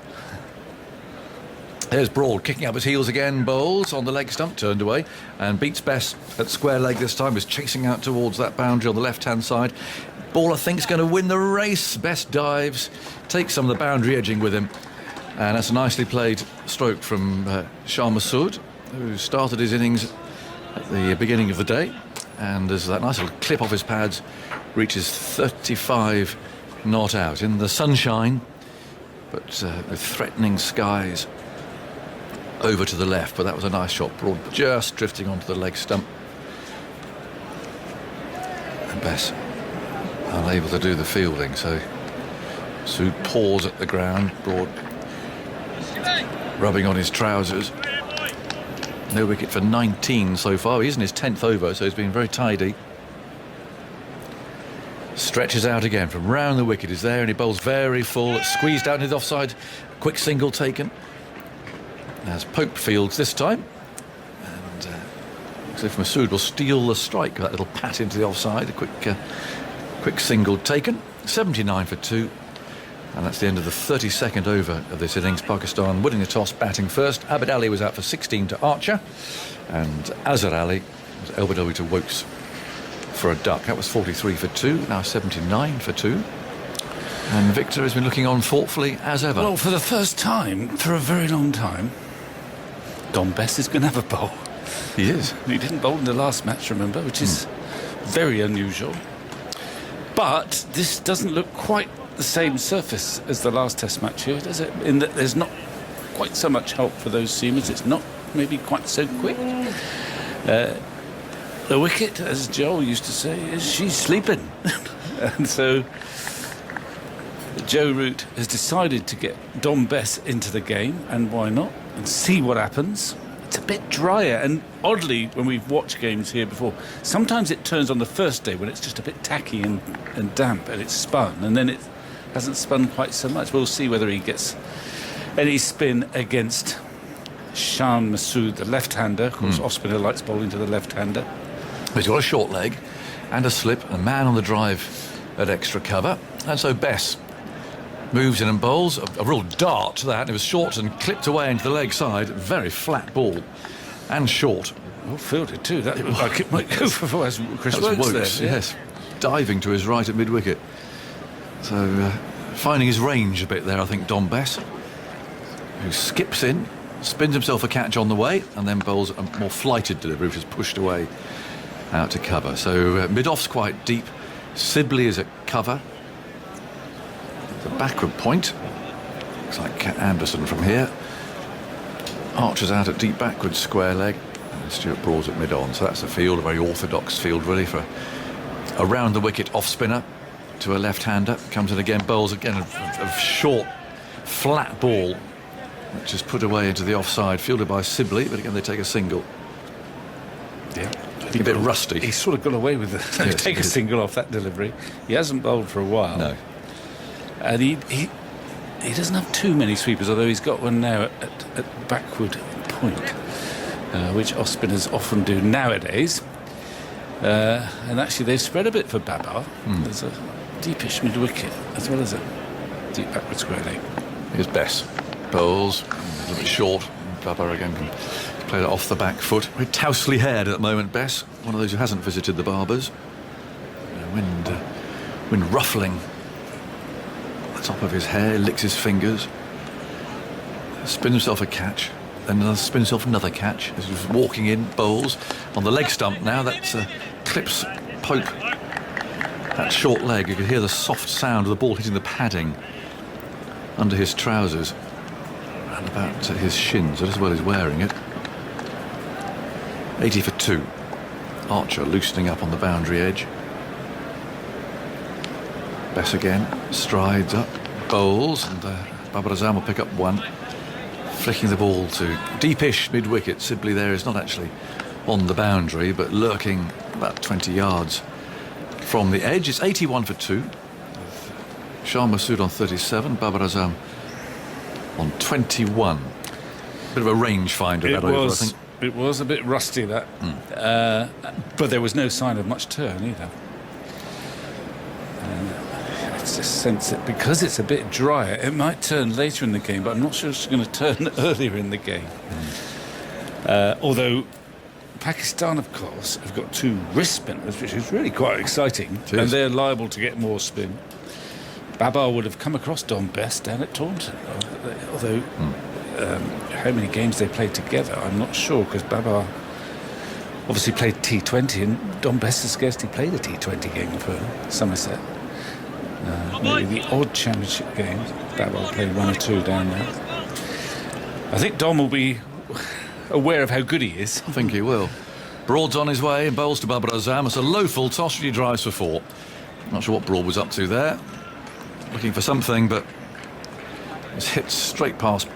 There's Broad kicking up his heels again, bowls on the leg stump, turned away, and beats Bess at square leg this time, is chasing out towards that boundary on the left-hand side. Ball, I think, is going to win the race. Bess dives, takes some of the boundary edging with him, and that's a nicely played stroke from Shah Masood, who started his innings at the beginning of the day, and there's that nice little clip off his pads, reaches 35 not out in the sunshine, but with threatening skies over to the left. But that was a nice shot. Broad just drifting onto the leg stump, and Bess unable to do the fielding, so Masood paws at the ground. Broad rubbing on his trousers. No wicket for 19 so far. He's in his 10th over, so he's been very tidy. Stretches out again from round the wicket. Is there, and he bowls very full. It's squeezed out into the offside. Quick single taken as Pope fields this time, and looks as if Masood will steal the strike. That little pat into the offside. A quick single taken. 79 for 2, and that's the end of the 32nd over of this innings. Pakistan winning the toss, batting first. Abid Ali was out for 16 to Archer, and Azhar Ali was elbowed over to Wokes for a duck. That was 43 for 2, now 79 for 2. And Victor has been looking on thoughtfully as ever. Well, for the first time, for a very long time, Dom Bess is going to have a bowl. He is. He didn't bowl in the last match, remember, which is very unusual. But this doesn't look quite the same surface as the last Test match here, does it? In that there's not quite so much help for those seamers. It's not maybe quite so quick. The wicket, as Joel used to say, she's sleeping. And so Joe Root has decided to get Dom Bess into the game, and why not? And see what happens. It's a bit drier, and oddly, when we've watched games here before, sometimes it turns on the first day when it's just a bit tacky and damp, and it's spun, and then it hasn't spun quite so much. We'll see whether he gets any spin against Shan Masood, the left-hander. Of course, off-spinner likes bowling to the left-hander. He's got a short leg and a slip, a man on the drive at extra cover, and so Bess moves in and bowls a real dart to that. It was short and clipped away into the leg side. Very flat ball and short. Well fielded too. That looked like it might go for as Chris That was Wokes Wokes, there. yes, diving to his right at mid-wicket. So finding his range a bit there, I think, Dom Bess, who skips in, spins himself a catch on the way, and then bowls a more flighted delivery, which is pushed away out to cover. So mid-off's quite deep. Sibley is at cover. The backward point. Looks like Anderson from here. Archer's out at deep backward square leg. And Stuart Broad's at mid-on. So that's a field, a very orthodox field really for Around the wicket off spinner to a left-hander. Comes in again, bowls again a short, flat ball, which is put away into the offside, fielded by Sibley, but again they take a single. Yeah. A bit rusty. He sort of got away with it. Yes, Take he a did. single off that delivery. He hasn't bowled for a while. No. And he doesn't have too many sweepers, although he's got one now at backward point, which off spinners often do nowadays. And actually they've spread a bit for Babar. There's a deepish mid-wicket as well as a deep backward square leg. Here's Bess. Bowls, a little bit short. Babar again can play that off the back foot. Very tously haired at the moment, Bess. One of those who hasn't visited the barbers. Wind ruffling the top of his hair, licks his fingers. Spins himself a catch. Then spins himself another catch as he's walking in, bowls on the leg stump now. That's clips Pope. That short leg, you could hear the soft sound of the ball hitting the padding under his trousers and about his shins, as well as wearing it. 80 for 2. Archer loosening up on the boundary edge. Bess again, strides up, bowls, and Babar Azam will pick up one. Flicking the ball to deepish mid-wicket. Sibley there is not actually on the boundary, but lurking about 20 yards from the edge. It's 81 for 2. Shah Masood on 37, Babar Azam on 21. Bit of a range finder that over, I think. It was a bit rusty, that. But there was no sign of much turn either. I just sense that because it's a bit drier, it might turn later in the game, but I'm not sure it's going to turn earlier in the game. Although Pakistan, of course, have got 2 wrist spinners, which is really quite exciting, It is. and they're liable to get more spin. Babar would have come across Dom Bess down at Taunton, although how many games they played together, I'm not sure, because Babar obviously played T20 and Dom Bess has scarcely played a T20 game for Somerset. Maybe the odd championship games, Babar played 1 or 2 down there. I think Dom will be aware of how good he is. I think he will. Broad's on his way, bowls to Babar Azam. It's a low full toss, he drives for 4. Not sure what Broad was up to there. Looking for something, but it's hit straight past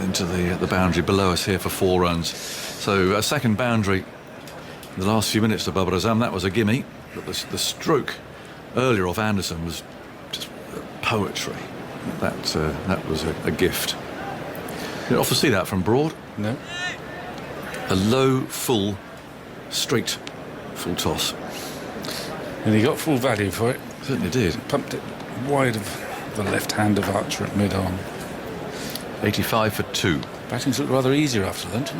into the boundary below us here for 4 runs. So a second boundary in the last few minutes to Babar Azam. That was a gimme, but the stroke earlier off Anderson was just poetry. That was a gift. You don't often see that from Broad. No. A low, full, straight, full toss. And he got full value for it. Certainly did. Pumped it wide of the left hand of Archer at mid-arm. 85 for 2. Batting's looked rather easier after lunch.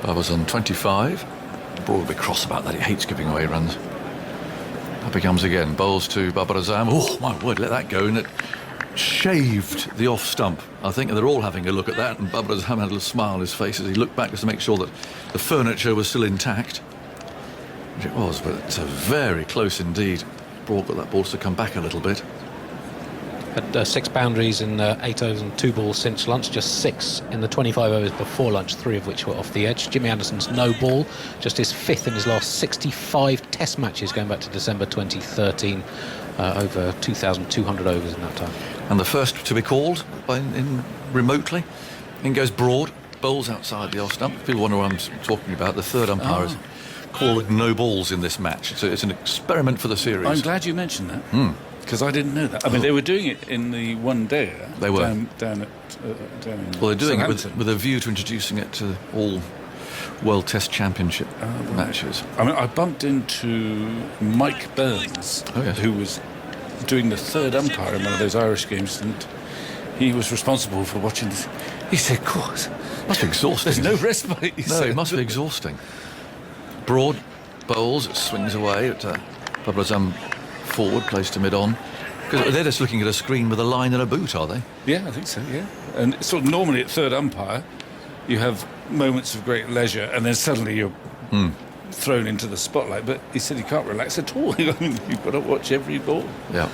Babar's on 25. Broad will be cross about that. He hates giving away runs. Up he comes again. Bowls to Babar Azam. Oh, my word, let that go. And it shaved the off stump, I think. And they're all having a look at that. And Babar Azam had a little smile on his face as he looked back just to make sure that the furniture was still intact. Which it was, but it's very close indeed. Broad got that ball to come back a little bit. Had 6 boundaries in 8 overs and 2 balls since lunch, just 6 in the 25 overs before lunch, 3 of which were off the edge. Jimmy Anderson's no ball, just his 5th in his last 65 test matches going back to December 2013, over 2,200 overs in that time. And the first to be called in remotely. In goes Broad, bowls outside the off stump. People wonder what I'm talking about. The third umpire has called no balls in this match. So it's an experiment for the series. I'm glad you mentioned that. Because I didn't know that. I mean, they were doing it in the one day. They were. Down in Well, they're doing it Southampton. with a view to introducing it to all World Test Championship matches. I mean, I bumped into Mike Burns, Oh, yes. who was doing the third umpire in one of those Irish games, and he was responsible for watching this. He said, "Of course, Must be exhausting. there's no respite." He No, said. it must be exhausting. Broad bowls, swings away at Babar Azam forward, placed to mid-on. Because they're just looking at a screen with a line and a boot, are they? Yeah, I think so, yeah. And sort of normally at third umpire, you have moments of great leisure, and then suddenly you're thrown into the spotlight. But he said you can't relax at all. I mean, you've got to watch every ball. Yeah.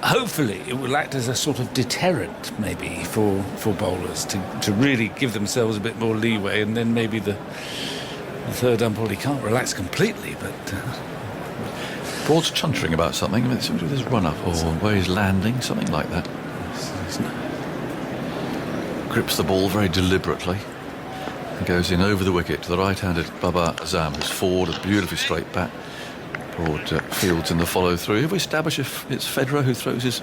Hopefully it will act as a sort of deterrent maybe for bowlers to really give themselves a bit more leeway, and then maybe the The third umpire, he can't relax completely, but Broad's chuntering about something. I mean, something with his run-up or where he's landing, something like that. Grips the ball very deliberately and goes in over the wicket to the right-handed Babar Azam, who's forward, a beautifully straight bat. Broad fields in the follow-through. Have we established if it's Federer who throws his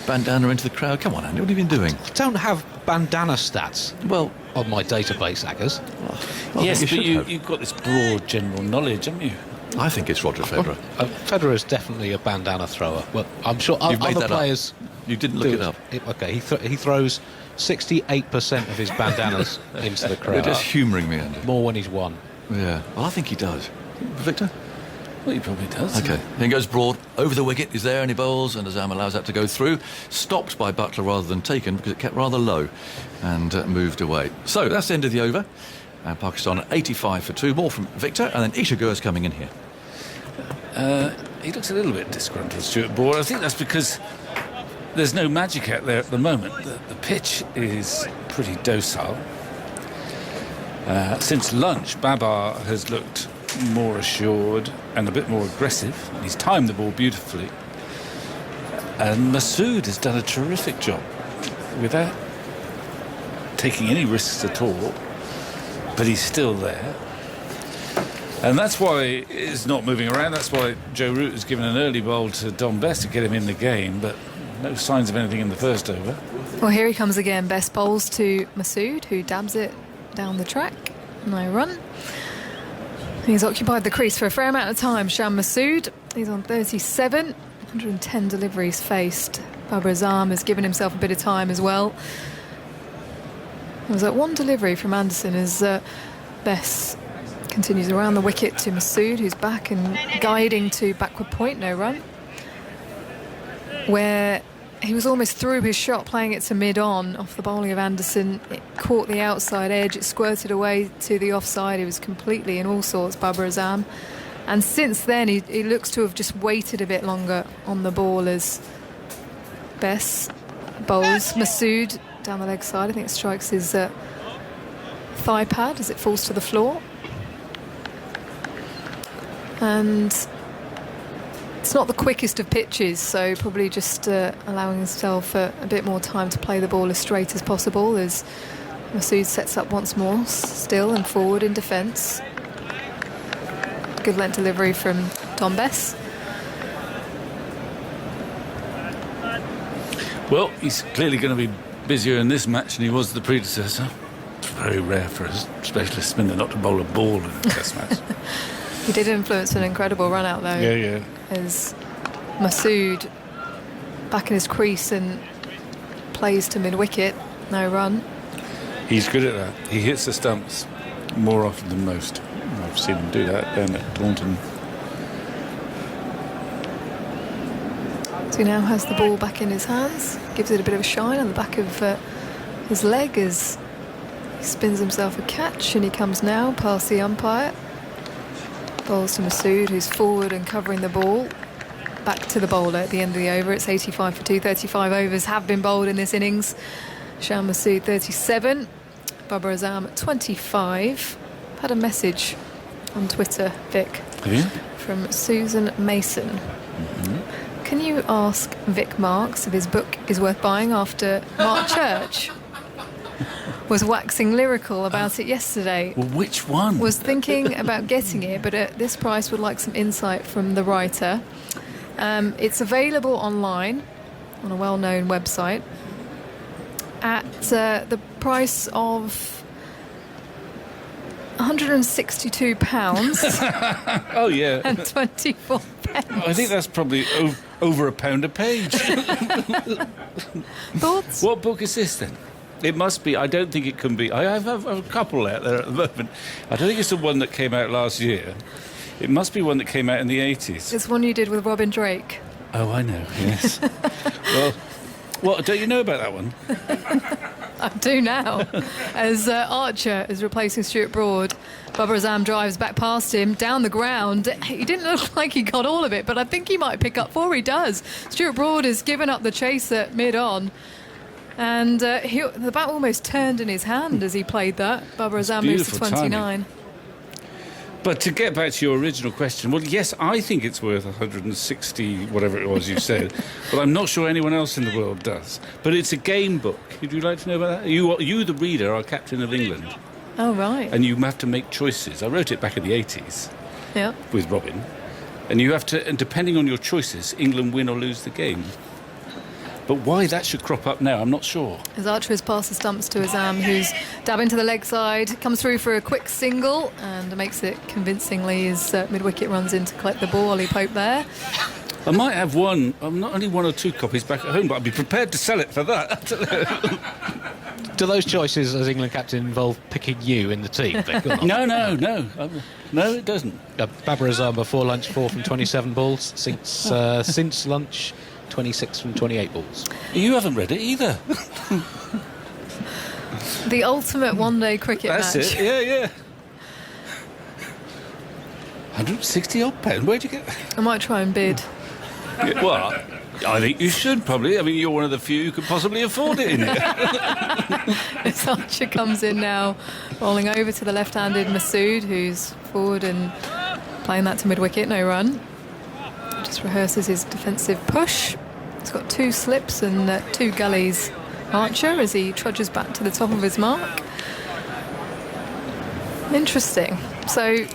bandana into the crowd? Come on, Andy, what have you been doing? I don't have bandana stats Well, on my database, Aggers. yes, you but should have. you've got this broad general knowledge, haven't you? I think it's Roger Federer. Federer's definitely a bandana thrower. Well, I'm sure You've made other that up. players You didn't look do it up. Okay, he throws 68% of his bandanas into the You're crowd. just humouring me, Andy. More when he's won. Yeah. Well, I think he does. Victor? Well, he probably does. Okay. Then goes Broad over the wicket. Is there any bowls? And Azam allows that to go through. Stopped by Butler rather than taken because it kept rather low and moved away. So that's the end of the over. And Pakistan at 85 for 2. More from Victor. And then Isha Gur's coming in here. He looks a little bit disgruntled, Stuart Broad. I think that's because there's no magic out there at the moment. The pitch is pretty docile. Since lunch, Babar has looked more assured and a bit more aggressive. He's timed the ball beautifully. And Masood has done a terrific job without taking any risks at all. But he's still there. And that's why it's not moving around. That's why Joe Root has given an early bowl to Dom Bess to get him in the game. But no signs of anything in the first over. Well, here he comes again. Best bowls to Masood, who dabs it down the track. No run. He's occupied the crease for a fair amount of time. Sham Masood, he's on 37, 110 deliveries faced. Babar Azam has given himself a bit of time as well. There was that one delivery from Anderson as Bess continues around the wicket to Masood, who's back and guiding to backward point, no run. Where he was almost through his shot, playing it to mid-on off the bowling of Anderson. It caught the outside edge, it squirted away to the offside. He was completely in all sorts, Babar Azam. And since then, he looks to have just waited a bit longer on the ball as Bess bowls Masood down the leg side. I think it strikes his thigh pad as it falls to the floor. And it's not the quickest of pitches, so probably just allowing himself a bit more time to play the ball as straight as possible as Masood sets up once more, still and forward in defence. Good length delivery from Dom Bess. Well, he's clearly going to be busier in this match than he was the predecessor. It's very rare for a specialist spinner not to bowl a ball in a test match. He did influence an incredible run out though. Yeah. As Masood back in his crease and plays to mid-wicket, no run. He's good at that. He hits the stumps more often than most. I've seen him do that down at Taunton. So he now has the ball back in his hands, gives it a bit of a shine on the back of his leg as he spins himself a catch, and he comes now past the umpire. Bowls to Masood, who's forward and covering the ball. Back to the bowler at the end of the over. It's 85 for 2. 35 overs have been bowled in this innings. Sham Masood 37, Babar Azam 25. I've had a message on Twitter, Vic, Have you? from Susan Mason. Can you ask Vic Marks if his book is worth buying after Mark Church was waxing lyrical about it yesterday? Well, which one? Was thinking about getting it, but at this price would like some insight from the writer. It's available online on a well-known website at the price of £162 Oh, yeah. and 24 pence. I think that's probably over £1 a page. Thoughts? What book is this then? It must be. I don't think it can be. I have a couple out there at the moment. I don't think it's the one that came out last year. It must be one that came out in the 80s. It's one you did with Robin Drake. Oh, I know, yes. Well, what, don't you know about that one? I do now. As Archer is replacing Stuart Broad, Babar Azam drives back past him down the ground. He didn't look like he got all of it, but I think he might pick up 4. He does. Stuart Broad has given up the chase at mid-on. And the bat almost turned in his hand as he played that. Babar Azam moves to beautiful 29. But to get back to your original question, well, yes, I think it's worth 160, whatever it was you said, but I'm not sure anyone else in the world does. But it's a game book. Would you like to know about that? You, the reader, are captain of England, Oh, right. and you have to make choices. I wrote it back in the 80s Yeah. with Robin, and you have to, and depending on your choices, England win or lose the game. But why that should crop up now, I'm not sure. As Archer has passed the stumps to Azam, who's dabbing to the leg side, comes through for a quick single and makes it convincingly as mid-wicket runs in to collect the ball. Ollie Pope there. I might have not only one or two copies back at home, but I'd be prepared to sell it for that. Do those choices as England captain involve picking you in the team, Vic, or not? No, it doesn't. Babar Azam before lunch 4 from 27 balls. Since lunch 26 from 28 balls. You haven't read it either. The ultimate one-day cricket That's match. it, yeah. 160 odd pound, where'd you get I might try and bid. Yeah, well, I think you should probably. I mean, you're one of the few who could possibly afford it in here. As Archer comes in now, rolling over to the left-handed Masood, who's forward and playing that to mid-wicket, no run. Just rehearses his defensive push. He's got 2 slips and 2 gullies. Archer, as he trudges back to the top of his mark. Interesting. So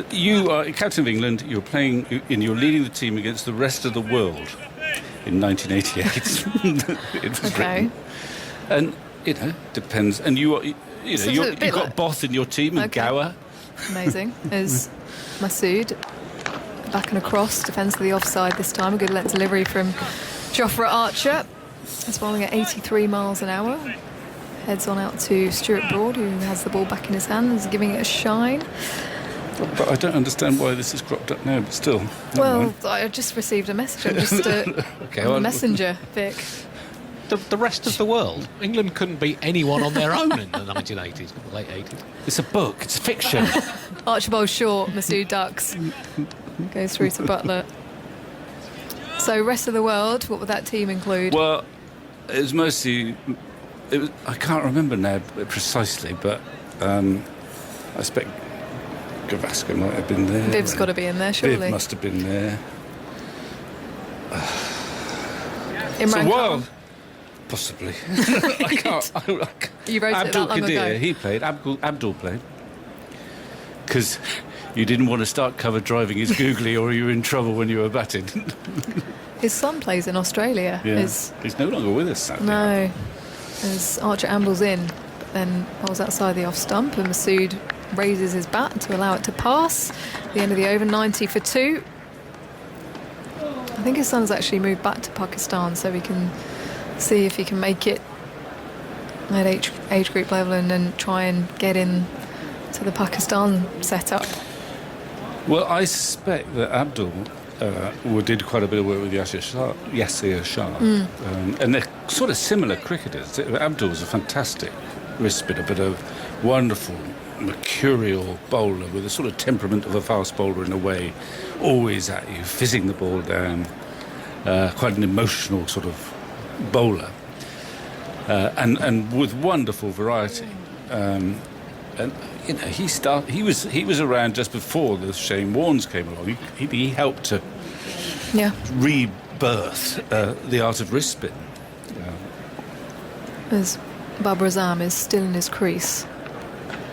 You are captain of England. You're playing, and you're leading the team against the rest of the world in 1988. It was Okay. written. And depends. And So it's a you've bit got like- Both in your team and Okay. Gower. amazing as Masood back and across, defends to the offside this time. A good let delivery from Jofra Archer. He's bowling at 83 miles an hour. Heads on out to Stuart Broad, who has the ball back in his hands, giving it a shine. But I don't understand why this has cropped up now. But still, never Well, mind. I just received a message. I'm just Okay, a well, messenger, Vic. The rest of the world, England couldn't beat anyone on their own in the 1980s, the late 80s. It's a book. It's fiction. Archibald Short, Masood ducks. Goes through to Butler. So, rest of the world, what would that team include? Well, it was mostly. I can't remember now precisely, but I expect Gavaskar might have been there. Viv's got to be in there, surely. Viv must have been there. Imran So Khan. while possibly, I can't. You wrote it that Abdul long ago. Qadir, he played. Abdul played because you didn't want to start cover driving his googly, or you were in trouble when you were batting. His son plays in Australia. He's no longer with us, sadly. No. As Archer ambles in, but then bowls outside the off stump, and Masood raises his bat to allow it to pass. The end of the over, 90 for 2. I think his son's actually moved back to Pakistan, so we can see if he can make it at age group level and then try and get in to the Pakistan setup. Well, I suspect that Abdul did quite a bit of work with Yasir Shah. And they're sort of similar cricketers. Abdul's a fantastic wrist spinner, but a wonderful, mercurial bowler with a sort of temperament of a fast bowler in a way, always at you, fizzing the ball down. Quite an emotional sort of bowler. And with wonderful variety. And he was around just before the Shane Warnes came along. He helped to Yeah. rebirth the art of wrist spin. As Babar Azam is still in his crease.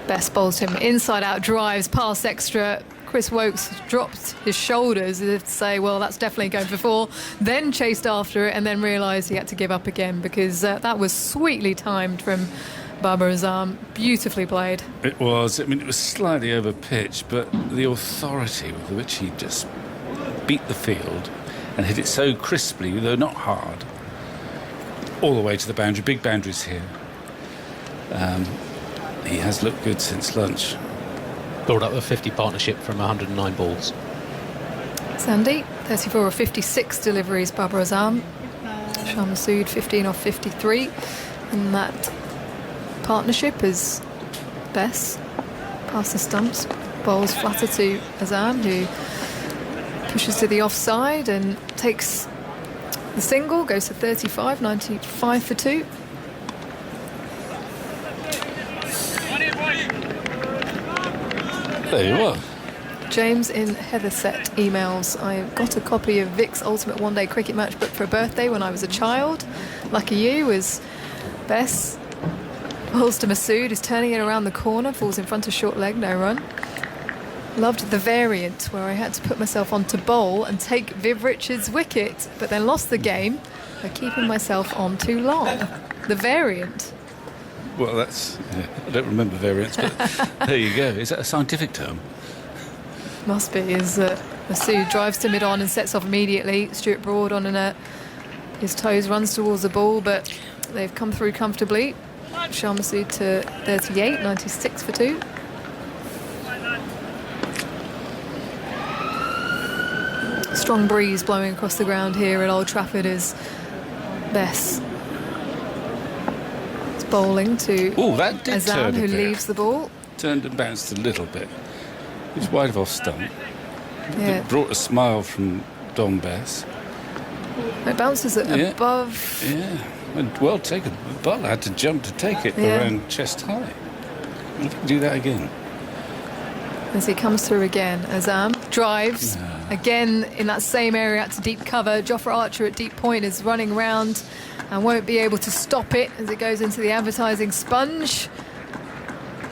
Best bowls him inside out drives past extra. Chris Wokes dropped his shoulders as if to say, well, that's definitely going for 4. Then chased after it and then realised he had to give up again because that was sweetly timed from Babar Azam. Beautifully played. It was. I mean, it was slightly over pitch, but the authority with which he just beat the field and hit it so crisply, though not hard, all the way to the boundary. Big boundaries here. He has looked good since lunch. Built up a 50 partnership from 109 balls. Sandy, 34 of 56 deliveries, Babar Azam. Shah Masood, 15 off 53. And that partnership is Bess. Past the stumps. Bowls flatter to Azam, who pushes to the offside and takes the single, goes to 35, 95 for 2. There you are. James in Heatherset emails, I got a copy of Vic's Ultimate One Day Cricket Match book for a birthday when I was a child. Lucky you, was Bess. Bowls to Masood, who's turning it around the corner, falls in front of short leg, no run. Loved the variant where I had to put myself on to bowl and take Viv Richards' wicket, but then lost the game by keeping myself on too long. The variant. Well, that's... Yeah, I don't remember variants, but there you go. Is that a scientific term? Must be, as Masood drives to mid-on and sets off immediately. Stuart Broad on his toes, runs towards the ball, but they've come through comfortably. Shah Masood to 38, 96 for 2. Strong breeze blowing across the ground here at Old Trafford as Bess is bowling to Oh, that did Azam, turn who a bit. leaves the ball. Turned and bounced a little bit. He was wide of off stump. Yeah, It brought a smile from Dom Bess. it bounces Yeah. above. Yeah, and well taken. The bowler had to jump to take it Yeah. around chest high. If he can do that again. As he comes through again, Azam drives again in that same area out to deep cover. Jofra Archer at deep point is running round and won't be able to stop it as it goes into the advertising sponge.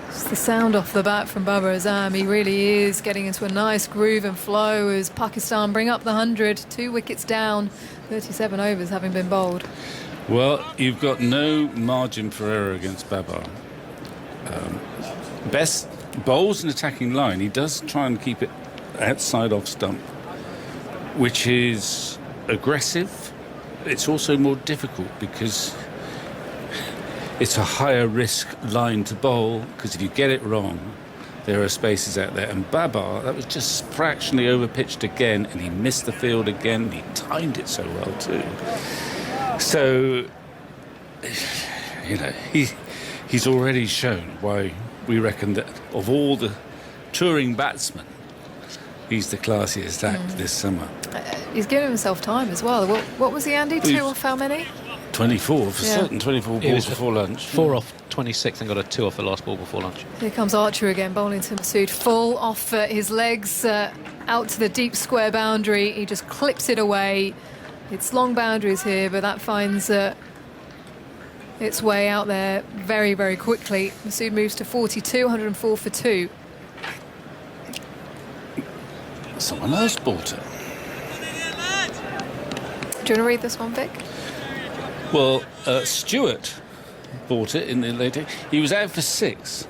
Just the sound off the bat from Babar Azam. He really is getting into a nice groove and flow as Pakistan bring up the 100. 2 wickets down, 37 overs having been bowled. Well, you've got no margin for error against Babar. Bess bowls an attacking line. He does try and keep it outside off stump, which is aggressive. It's also more difficult because it's a higher risk line to bowl, because if you get it wrong, there are spaces out there. And Babar, that was just fractionally overpitched again, and he missed the field again, and he timed it so well too. So, you know, he's already shown why we reckon that of all the touring batsmen, he's the classiest act this summer. He's given himself time as well. What was he, Andy? 2 off how many? 24 for Yeah. certain, 24 He balls was before lunch. 4 off 26 and got a 2 off the last ball before lunch. Here comes Archer again, bowling to Masood. Full off his legs, out to the deep square boundary. He just clips it away. It's long boundaries here, but that finds its way out there very, very quickly. Masood moves to 42, 104 for 2. Someone else bought it. Do you want to read this one, Vic? Well, Stewart bought it in the later. He was out for 6.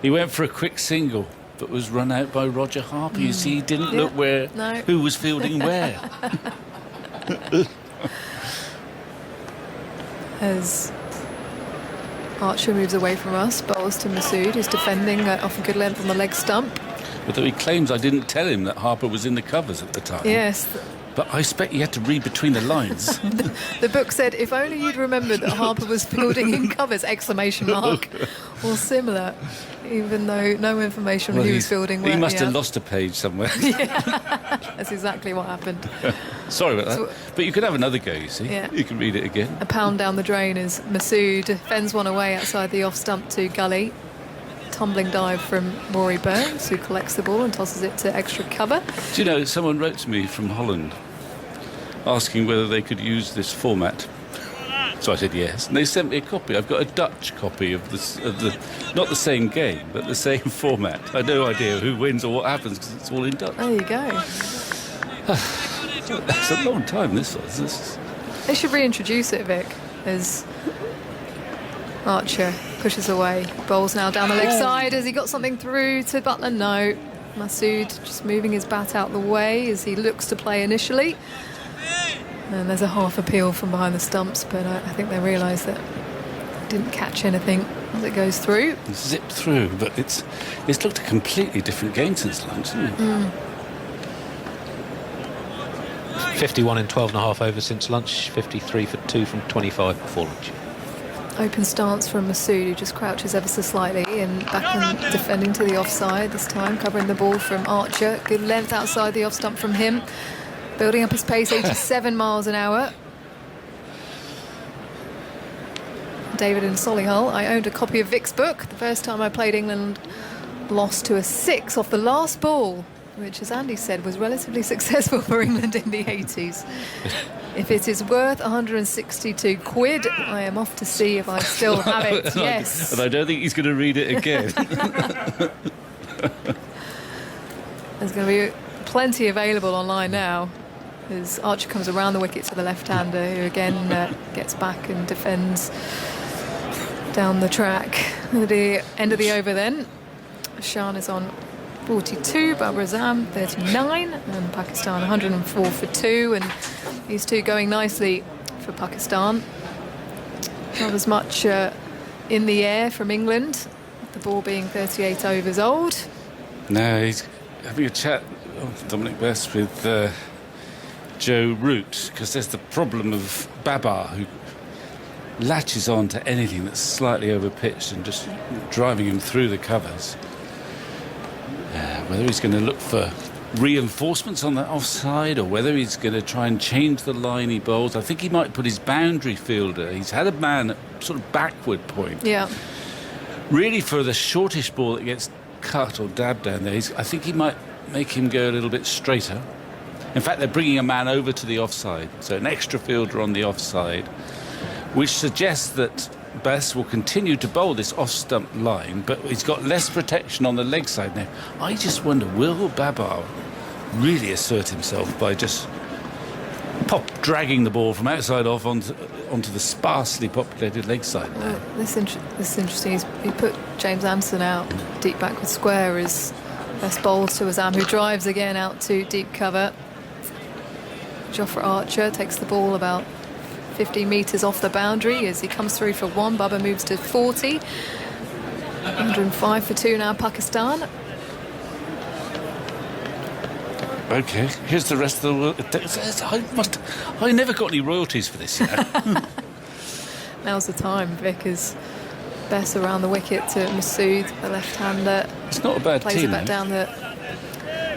He went for a quick single, but was run out by Roger Harper. You see, he didn't look where No. who was fielding where. As Archer moves away from us, bowls to Masood, who's defending off a good length on the leg stump. Although he claims I didn't tell him that Harper was in the covers at the time. Yes, But I expect you had to read between the lines. the book said, if only you'd remembered that Harper was fielding in covers, exclamation mark, or similar, even though no information on who was fielding where. He must yeah. have lost a page somewhere. That's exactly what happened. Sorry about that. So- But you could have another go, you see. Yeah. You can read it again. A pound down the drain as Masood fends one away outside the off stump to Gully. Tumbling dive from Rory Burns, who collects the ball and tosses it to extra cover. Do you know, someone wrote to me from Holland asking whether they could use this format. So I said yes, and they sent me a copy. I've got a Dutch copy of the not the same game, but the same format. I have no idea who wins or what happens because it's all in Dutch. There you go. That's a long time. This was. This They should reintroduce it, Vic, as Archer pushes away. Bowls now down the leg side. Has he got something through to Butler? No. Masood just moving his bat out the way as he looks to play initially. And there's a half appeal from behind the stumps, but I think they realise that it didn't catch anything as it goes through. zipped through, but it's looked a completely different game since lunch, hasn't it? 51 in 12 and a half overs since lunch, 53 for 2 from 25 before lunch. Open stance from Masood, who just crouches ever so slightly and back and defending to the offside this time, covering the ball from Archer. Good length outside the off stump from him. Building up his pace, 87 miles an hour. David in Solihull. I owned a copy of Vic's book. The first time I played England, lost to a 6 off the last ball which, as Andy said, was relatively successful for England in the 80s. If it is worth 162 quid, I am off to see if I still have it. Yes. And I don't think he's going to read it again. There's going to be plenty available online now, as Archer comes around the wicket to the left-hander, who again gets back and defends down the track. At the end of the over then, Shan is on 42, Babar Azam 39, and Pakistan 104 for 2, and these two going nicely for Pakistan. Not as much in the air from England, the ball being 38 overs old. No, he's having a chat, Dominic Bess, with Joe Root, because there's the problem of Babar, who latches on to anything that's slightly over-pitched and just driving him through the covers. Whether he's going to look for reinforcements on that offside or whether he's going to try and change the line he bowls. I think he might put his boundary fielder. He's had a man at sort of backward point. Yeah. Really for the shortish ball that gets cut or dabbed down there, I think he might make him go a little bit straighter. In fact, they're bringing a man over to the offside, so an extra fielder on the offside, which suggests that Bess will continue to bowl this off-stump line, but he's got less protection on the leg side now. I just wonder, will Babar really assert himself by just dragging the ball from outside off onto the sparsely populated leg side there? This is interesting. He put James Anderson out deep backward square as Bess bowls to Azam, who drives again out to deep cover. Jofra Archer takes the ball about 50 metres off the boundary as he comes through for 1. Babar moves to 40. 105 for 2 now, Pakistan. OK, here's the rest of the world. I never got any royalties for this, you know. Now's the time, Vic, as Bess around the wicket to Masood, the left-hander. It's not a bad plays team, it back down the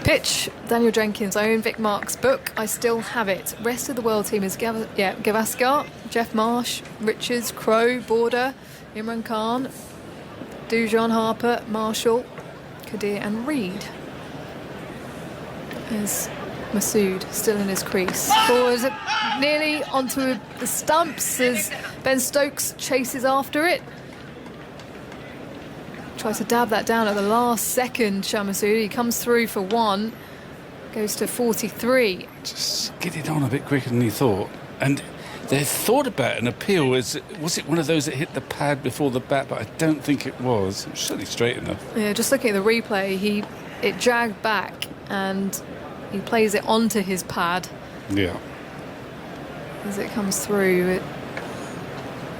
pitch. Daniel Jenkins' own Vic Marks book. I still have it. Rest of the world team is Gavaskar, Jeff Marsh, Richards, Crowe, Border, Imran Khan, Dujon, Harper, Marshall, Kadir and Reed. There's Masood still in his crease. Forward nearly onto the stumps as Ben Stokes chases after it. Tries to dab that down at the last second, Shah Masood. He comes through for 1, goes to 43. Just get it on a bit quicker than he thought. And they thought about an appeal. Was it one of those that hit the pad before the bat? But I don't think it was. It was certainly straight enough. Yeah, just looking at the replay, it dragged back and he plays it onto his pad. Yeah. As it comes through,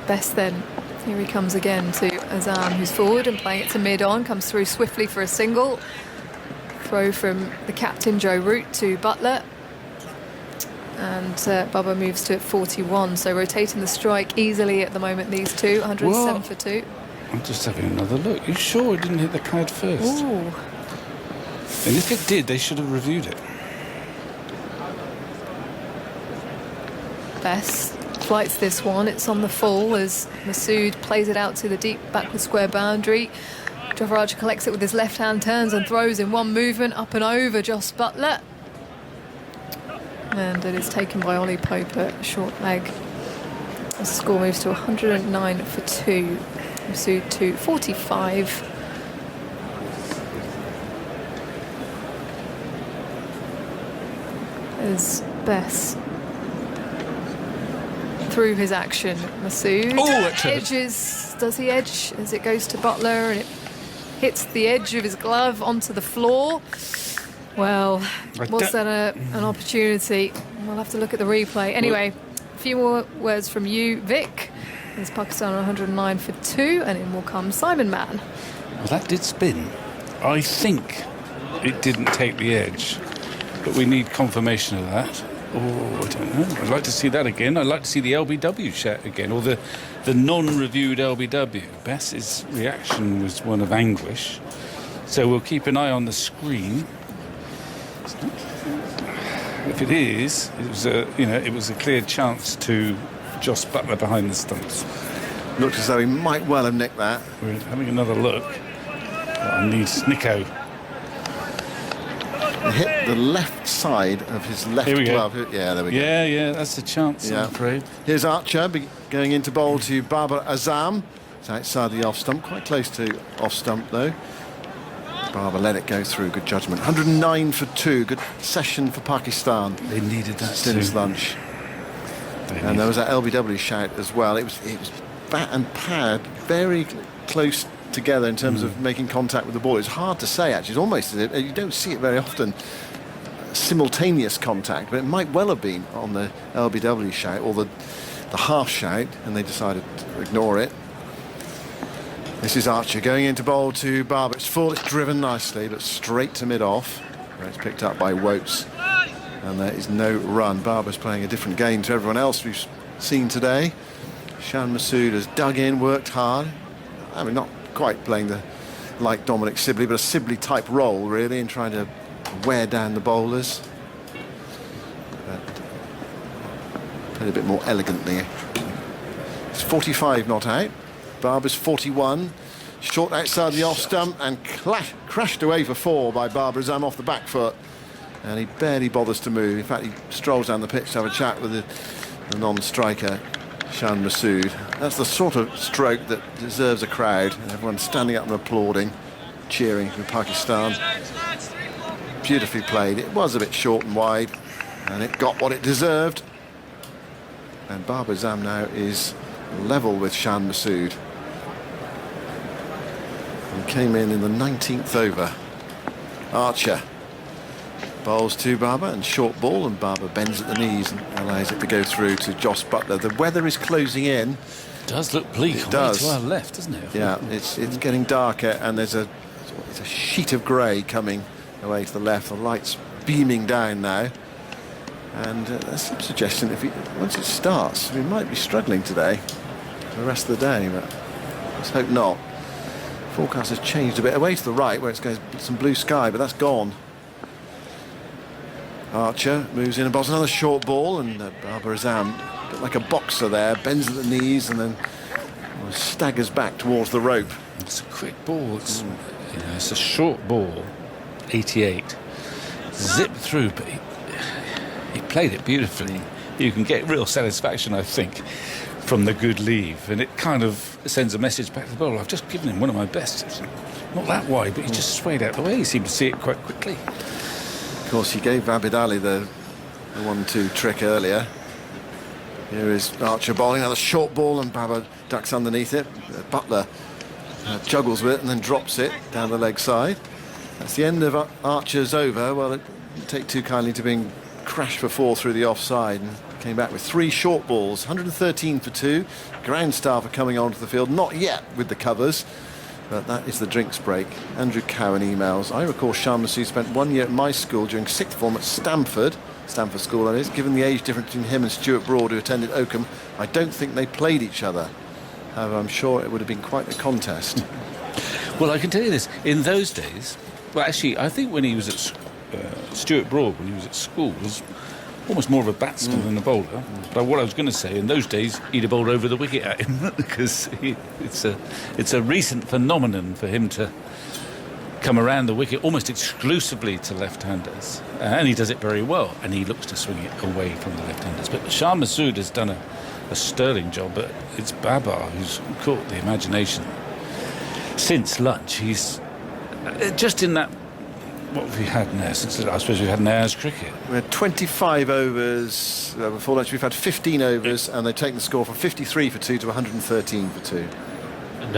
Bess then. Here he comes again to Azam, who's forward and playing it to mid-on. Comes through swiftly for a single. Throw from the captain, Joe Root, to Butler. And Babar moves to 41. So rotating the strike easily at the moment, these two. 107 for 2. I'm just having another look. You sure it didn't hit the pad first? Ooh. And if it did, they should have reviewed it. Bess flights this one. It's on the full as Masood plays it out to the deep backward square boundary. Jofra Archer collects it with his left hand, turns and throws in one movement up and over Jos Buttler. And it is taken by Ollie Pope at short leg. The score moves to 109 for 2. Masood to 45. As Bess through his action, Masood edges. Does he edge as it goes to Butler and it hits the edge of his glove onto the floor? Well, was that an opportunity? We'll have to look at the replay. Anyway, a few more words from you, Vic. There's Pakistan on 109 for 2, and in will come Simon Mann. Well, that did spin. I think it didn't take the edge, but we need confirmation of that. Oh, I don't know. I'd like to see that again. I'd like to see the LBW shot again, or the non-reviewed LBW. Bess's reaction was one of anguish, so we'll keep an eye on the screen. If it is, it was a clear chance to Jos Buttler behind the stumps. Looked as though he might well have nicked that. We're having another look. I need Snicko. hit the left side of his left Here we go. glove. Yeah, there we go. Yeah, that's a chance, Yeah. I'm afraid. Here's Archer going into bowl to Babar Azam. It's outside the off stump, quite close to off stump though. Babar let it go through, good judgment. 109 for 2, good session for Pakistan They needed that since too. lunch. And there was that LBW shout as well. It was bat and pad very close together in terms of making contact with the ball. It's hard to say actually. It's almost as if you don't see it very often. Simultaneous contact, but it might well have been on the LBW shout or the half shout, and they decided to ignore it. This is Archer going into bowl to Barber. It's full, it's driven nicely, but straight to mid-off, where it's picked up by Wotes. And there is no run. Barber's playing a different game to everyone else we've seen today. Shan Masood has dug in, worked hard. I mean, not quite playing like Dominic Sibley, but a Sibley-type role, really, in trying to wear down the bowlers. But played a bit more elegantly. It's 45 not out. Barber's 41. Short outside the off stump and crashed away for 4 by Babar Azam off the back foot. And he barely bothers to move. In fact, he strolls down the pitch to have a chat with the non-striker, Shan Masood. That's the sort of stroke that deserves a crowd. And everyone standing up and applauding, cheering for Pakistan. Beautifully played. It was a bit short and wide, and it got what it deserved. And Babar Azam now is level with Shan Masood. And came in the 19th over. Archer bowls to Babar and short ball, and Babar bends at the knees and allows it to go through to Jos Buttler. The weather is closing in. It does look bleak. It does. To our left, doesn't it? Yeah, it's getting darker, and there's a sheet of grey coming away to the left. The light's beaming down now, and there's some suggestion once it starts, we might be struggling today for the rest of the day, but let's hope not. Forecast has changed a bit away to the right, where it's going some blue sky, but that's gone. Archer moves in and bowls another short ball, and Babar Azam, a bit like a boxer there, bends at the knees and then staggers back towards the rope. It's a quick ball. It's a short ball, 88. Zipped through, but he played it beautifully. You can get real satisfaction, I think, from the good leave, and it kind of sends a message back to the bowler. I've just given him one of my best. It's not that wide, but he just swayed out the way. He seemed to see it quite quickly. Of course, he gave Abid Ali the 1-2 trick earlier. Here is Archer bowling another short ball, and Babar ducks underneath it. Buttler juggles with it and then drops it down the leg side. That's the end of Archer's over. Well, it didn't take too kindly to being crashed for 4 through the offside, and came back with 3 short balls. 113 for 2. Ground staff are coming onto the field, not yet with the covers. But that is the drinks break. Andrew Cowan emails. I recall Shan Masood spent 1 year at my school during 6th form at Stanford School that is. Given the age difference between him and Stuart Broad, who attended Oakham, I don't think they played each other. However, I'm sure it would have been quite a contest. Well, I can tell you this. In those days, well, actually, I think when he was at Stuart Broad, when he was at school, was almost more of a batsman than a bowler. But what I was going to say, in those days, he'd have bowled over the wicket at him because it's a recent phenomenon for him to come around the wicket almost exclusively to left-handers. And he does it very well, and he looks to swing it away from the left-handers. But Shan Masood has done a sterling job, but it's Babar who's caught the imagination. Since lunch, he's just in that. What have we had now? I suppose we've had an hour's cricket. We had 25 overs before lunch. We've had 15 overs, and they've taken the score from 53 for 2 to 113 for 2. And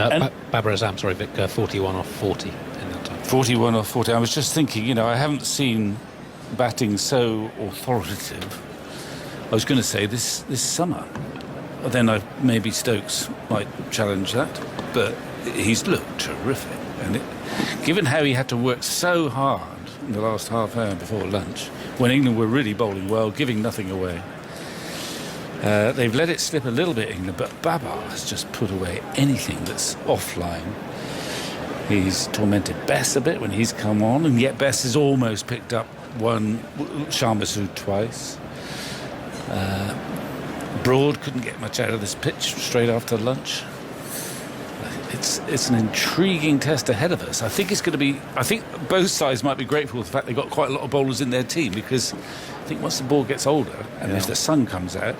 Babar Azam, sorry, Vic, 41 off 40 in that time. 41 or 40. I was just thinking, I haven't seen batting so authoritative. I was going to say this summer. Then maybe Stokes might challenge that, but he's looked terrific. And given how he had to work so hard in the last half hour before lunch, when England were really bowling well, giving nothing away, they've let it slip a little bit, England, but Babar has just put away anything that's offline. He's tormented Bess a bit when he's come on, and yet Bess has almost picked up one Shan Masood twice. Broad couldn't get much out of this pitch straight after lunch. it's an intriguing test ahead of us. I think it's going to be. I think both sides might be grateful for the fact they've got quite a lot of bowlers in their team, because I think once the ball gets older and if the sun comes out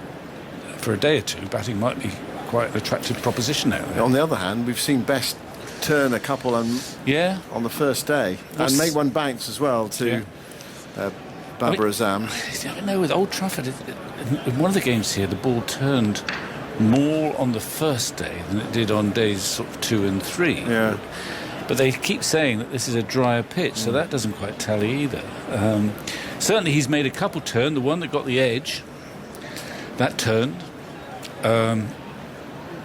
for a day or two, batting might be quite an attractive proposition out there. On the other hand, we've seen Best turn a couple on the first day and make one bounce as well to Babar Azam. I don't know, with Old Trafford, in one of the games here, the ball turned more on the first day than it did on days sort of 2 and 3. Yeah. But they keep saying that this is a drier pitch, so that doesn't quite tally either. Certainly he's made a couple turn. The one that got the edge, that turned.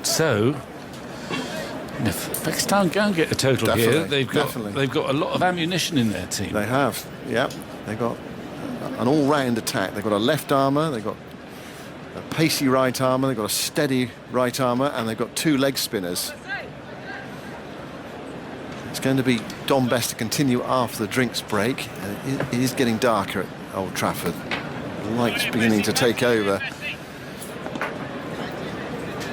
So if Pakistan can get a total here, they've got a lot of ammunition in their team. They have, they've got an all-round attack. They've got a left armour, they've got a pacey right armour, they've got a steady right armour, and they've got 2 leg spinners. It's going to be Dom Best to continue after the drinks break. It is getting darker at Old Trafford. The light's beginning to take over.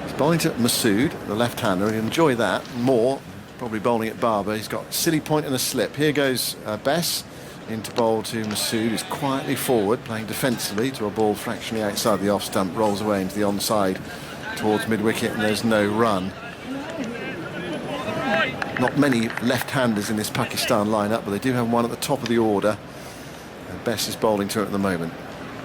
He's bowling to Masood, the left-hander. He'll enjoy that more. Probably bowling at Babar. He's got silly point and a slip. Here goes Bess into bowl to Masood, who's quietly forward, playing defensively to a ball fractionally outside the off stump, rolls away into the onside towards mid-wicket, and there's no run. Not many left-handers in this Pakistan lineup, but they do have one at the top of the order. And Bess is bowling to it at the moment.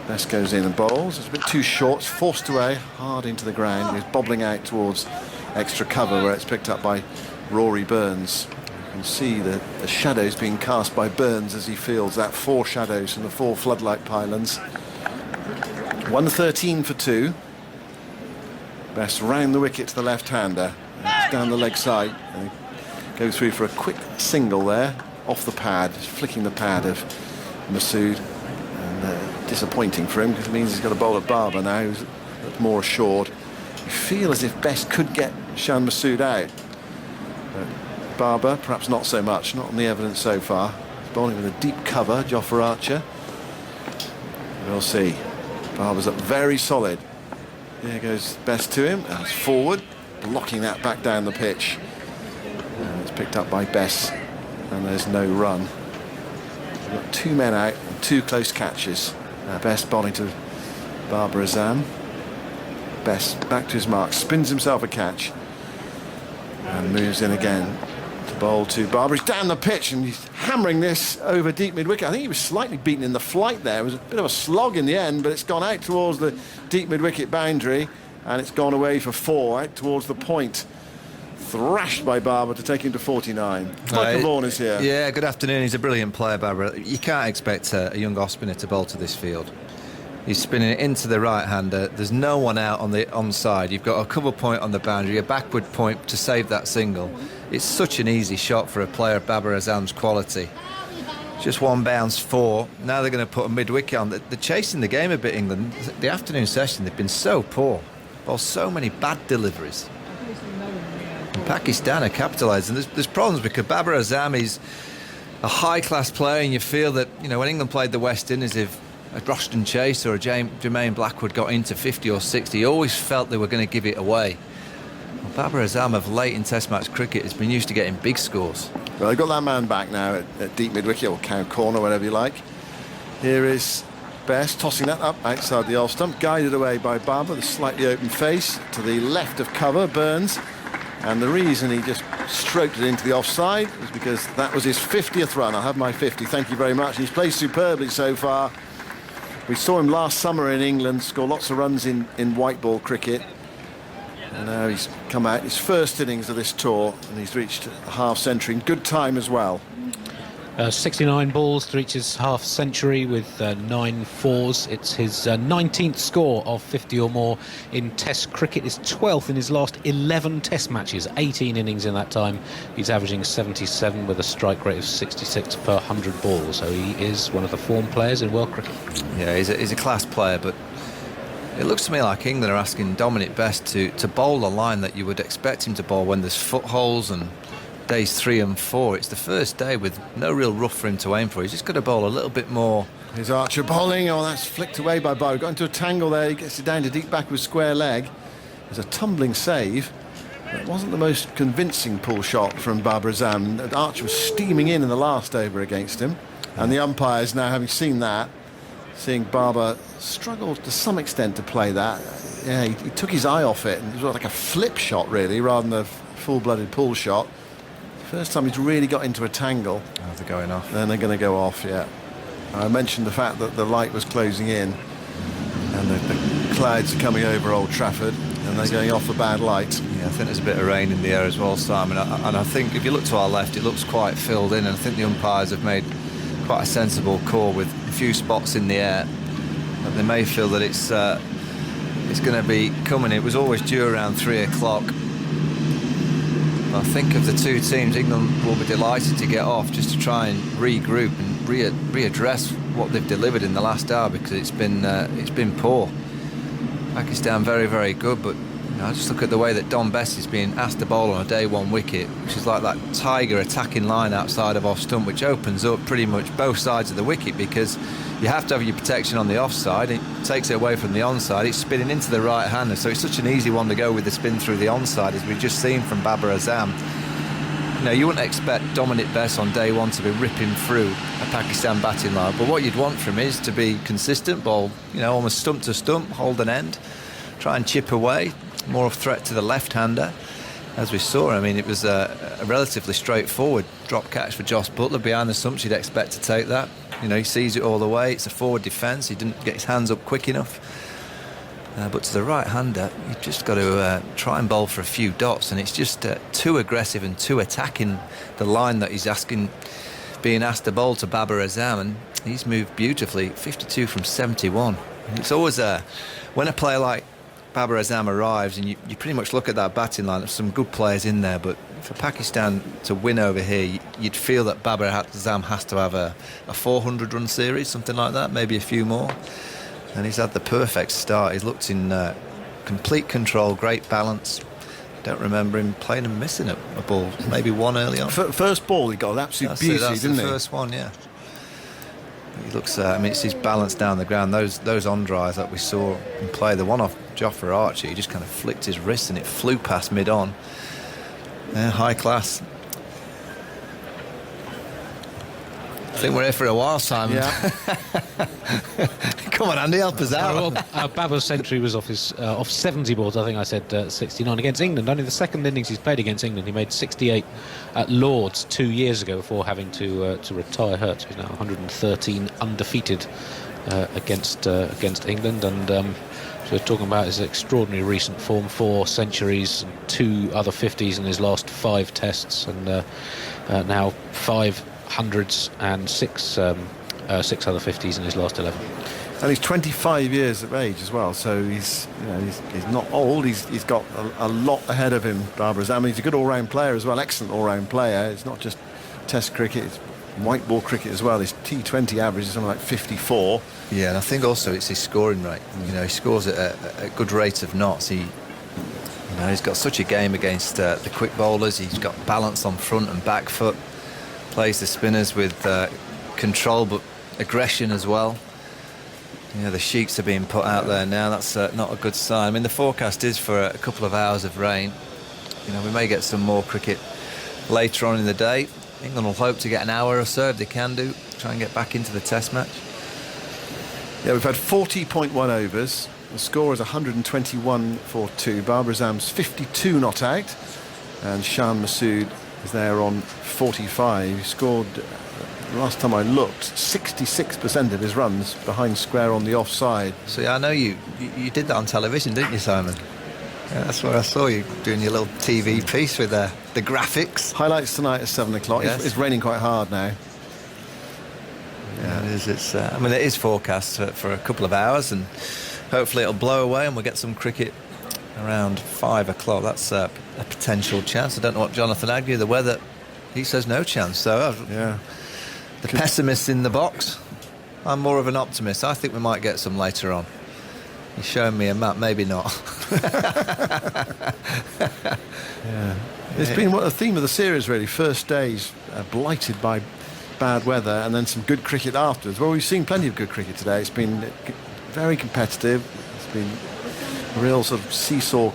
Bess goes in and bowls. It's a bit too short, it's forced away, hard into the ground. He's bobbling out towards extra cover where it's picked up by Rory Burns. You can see the shadows being cast by Burns as he fields that 4 shadows from the 4 floodlight pylons. 113 for 2. Best round the wicket to the left-hander. Down the leg side. And he goes through for a quick single there, off the pad, just flicking the pad of Masood. And disappointing for him, because it means he's got a bowl at Babar now, who's more assured. You feel as if Best could get Shan Masood out. Babar, perhaps not so much, not on the evidence so far. He's bowling with a deep cover, Jofra Archer. We'll see. Barber's up very solid. Here goes Best to him, and it's forward, blocking that back down the pitch. And it's picked up by Bess, and there's no run. We've got 2 men out and 2 close catches. Best bowling to Babar Azam. Best back to his mark, spins himself a catch, and moves in again. Bowl to Babar. He's down the pitch and he's hammering this over deep mid-wicket. I think he was slightly beaten in the flight there. It was a bit of a slog in the end, but it's gone out towards the deep mid-wicket boundary, and it's gone away for 4 out towards the point. Thrashed by Babar to take him to 49. Michael Vaughan is here. Yeah, good afternoon. He's a brilliant player, Babar. You can't expect a young off-spinner to bowl to this field. He's spinning it into the right-hander. There's no one out on the onside. You've got a cover point on the boundary, a backward point to save that single. It's such an easy shot for a player of Babar Azam's quality. Just 1 bounce, 4. Now they're going to put a mid-wicket on. They're chasing the game a bit, England. The afternoon session, they've been so poor. Bowled so many bad deliveries. And Pakistan are capitalising. There's problems because Babar Azam is a high-class player, and you feel that, you know, when England played the West Indies, if a Roston Chase or a Jermaine Blackwood got into 50 or 60, you always felt they were going to give it away. Well, Babar Azam of late in Test match cricket has been used to getting big scores. Well, they've got that man back now at deep mid-wicket or cow corner, whatever you like. Here is Best tossing that up outside the off stump, guided away by Babar, the slightly open face to the left of cover, Burns. And the reason he just stroked it into the offside is because that was his 50th run. I have my 50, thank you very much. He's played superbly so far. We saw him last summer in England score lots of runs in white ball cricket. And now he's come out his first innings of this tour, and he's reached a half century in good time as well. 69 balls to reach his half century with 9 fours. It's his 19th score of 50 or more in Test cricket. His 12th in his last 11 Test matches, 18 innings in that time. He's averaging 77 with a strike rate of 66 per 100 balls. So he is one of the form players in world cricket. Yeah, he's a class player, but it looks to me like England are asking Dominic Best to bowl a line that you would expect him to bowl when there's footholes and days 3 and 4. It's the first day with no real rough for him to aim for. He's just got to bowl a little bit more. Here's Archer bowling. Oh, that's flicked away by Babar. Got into a tangle there. He gets it down to deep back with square leg. There's a tumbling save. It wasn't the most convincing pull shot from Babar Azam. Archer was steaming in the last over against him, and the umpires now, having seen that, seeing Babar struggle to some extent to play that, yeah, he took his eye off it, and it was like a flip shot really, rather than a full-blooded pull shot. First time he's really got into a tangle. Oh, they're going off. Then they're going to go off, yeah. I mentioned the fact that the light was closing in, and the clouds are coming over Old Trafford, and they're going off a bad light. Yeah, I think there's a bit of rain in the air as well, Simon. And I think if you look to our left, it looks quite filled in. And I think the umpires have made quite a sensible call with a few spots in the air. But they may feel that it's going to be coming. It was always due around 3 o'clock. I think of the two teams, England will be delighted to get off just to try and regroup and readdress what they've delivered in the last hour, because it's been poor. Pakistan very, very good, but I just look at the way that Don Bess is being asked to bowl on a day one wicket, which is like that tiger attacking line outside of off stump, which opens up pretty much both sides of the wicket, because you have to have your protection on the offside. It takes it away from the onside. It's spinning into the right hander, so it's such an easy one to go with the spin through the onside, as we've just seen from Babar Azam. You wouldn't expect Dominic Bess on day one to be ripping through a Pakistan batting line, but what you'd want from him is to be consistent, bowl, almost stump to stump, hold an end, try and chip away, more of a threat to the left-hander. As we saw, I mean, it was a relatively straightforward drop catch for Jos Buttler behind the stumps. You'd expect to take that. He sees it all the way. It's a forward defence. He didn't get his hands up quick enough. But to the right-hander, you've just got to try and bowl for a few dots, and it's just too aggressive and too attacking the line that he's being asked to bowl to Babar Azam, and he's moved beautifully, 52 from 71. And it's always when a player like Babar Azam arrives, and you pretty much look at that batting line, there's some good players in there, but for Pakistan to win over here, you'd feel that Babar Azam has to have a 400-run series, something like that, maybe a few more. And he's had the perfect start. He's looked in complete control, great balance. Don't remember him playing and missing a ball. Maybe one early on. First ball he got absolute beauty, that's didn't the he? first one, yeah. He looks. It's his balance down the ground. Those on drives that we saw him play. The one off Jofra Archer, he just kind of flicked his wrist and it flew past mid on. Yeah, high class. I think we're here for a while, Simon. Yeah. Come on, Andy, help us out. Well, Babar's century was off 70 balls. I think I said 69 against England. Only the second innings he's played against England. He made 68 at Lords 2 years ago before having to retire hurt. So he's now 113 undefeated against England. And so we're talking about his extraordinary recent form: 4 centuries, and 2 other 50s in his last 5 tests, and now 5 hundreds and 6 other 50s in his last 11. And he's 25 years of age as well, so he's not old. He's got a lot ahead of him, Babar Azam. He's a good all-round player as well, excellent all-round player. It's not just Test cricket, it's white ball cricket as well. His T20 average is something like 54. Yeah, and I think also it's his scoring rate. He scores at a good rate of knots. He's got such a game against the quick bowlers. He's got balance on front and back foot. Plays the spinners with control but aggression as well. The sheets are being put out there now. That's not a good sign. I mean, the forecast is for a couple of hours of rain. We may get some more cricket later on in the day. England will hope to get an hour or so if they can do. Try and get back into the Test match. Yeah, we've had 40.1 overs. The score is 121 for 2. Babar Azam's 52 not out, and Shan Masood is there on 45. He scored, last time I looked, 66% of his runs behind square on the offside. So yeah, I know you did that on television, didn't you, Simon? Yeah, that's where I saw you doing your little TV piece with the graphics. Highlights tonight at 7 o'clock. Yes. It's raining quite hard now. Yeah, it is. It is forecast for a couple of hours, and hopefully it'll blow away and we'll get some cricket around 5 o'clock. That's a potential chance. I don't know what Jonathan Agnew, the weather, he says no chance. So yeah, the pessimist in the box. I'm more of an optimist. I think we might get some later on. He's showing me a map, maybe not. Yeah. It's been the theme of the series, really. First days blighted by bad weather, and then some good cricket afterwards. Well, we've seen plenty of good cricket today. It's been very competitive. It's been a real sort of seesaw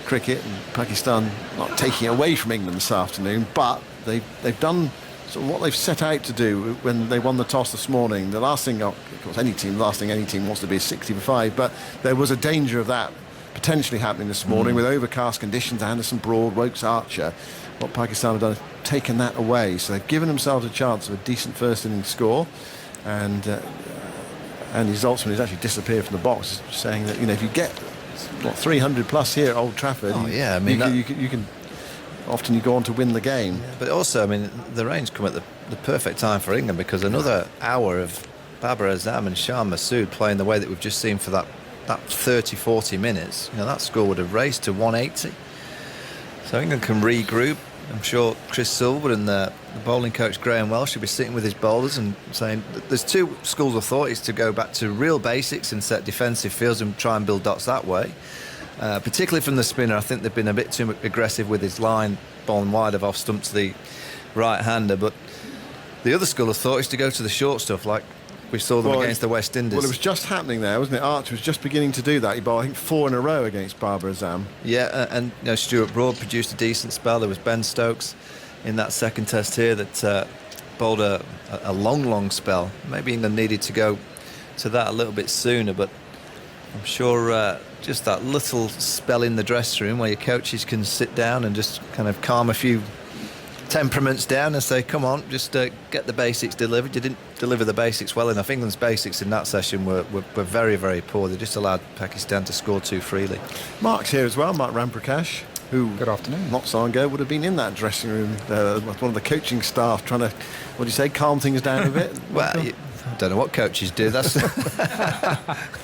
cricket cricket, and Pakistan not taking away from England this afternoon, but they've done sort of what they've set out to do when they won the toss this morning. The last thing, of course, any team wants to be 60 for 5, but there was a danger of that potentially happening this morning with overcast conditions. Anderson, Broad, Wokes, Archer. What Pakistan have done is taken that away, so they've given themselves a chance of a decent first innings score, and Andy Zaltzman has actually disappeared from the box, saying that, you know, if you get 300 plus here at Old Trafford, Oh, yeah, I mean, you can often you go on to win the game. But also, I mean, the rain's come at the perfect time for England, because another hour of Babar Azam and Shan Masood playing the way that we've just seen for that 30-40 minutes, you know, that score would have raced to 180. So England can regroup. I'm sure Chris Silver and the bowling coach Graham Welsh will be sitting with his bowlers and saying there's two schools of thought: is to go back to real basics and set defensive fields and try and build dots that way. Particularly from the spinner, I think they've been a bit too aggressive with his line bowling wide of off stump to the right-hander. But the other school of thought is to go to the short stuff, like we saw them against the West Indies. Well, it was just happening there, wasn't it? Archer was just beginning to do that. He bowled, I think, 4 in a row against Babar Azam. Yeah, and you know, Stuart Broad produced a decent spell. There was Ben Stokes in that second test here that bowled a long spell. Maybe England needed to go to that a little bit sooner, but I'm sure just that little spell in the dressing room where your coaches can sit down and just kind of calm a few temperaments down and say, come on, just get the basics delivered. You didn't deliver the basics well enough. England's basics in that session were very, very poor. They just allowed Pakistan to score too freely. Mark's here as well, Mark Ramprakash, who good afternoon, not so long ago would have been in that dressing room with one of the coaching staff trying to, what do you say, calm things down a bit. Well, I don't know what coaches do. That's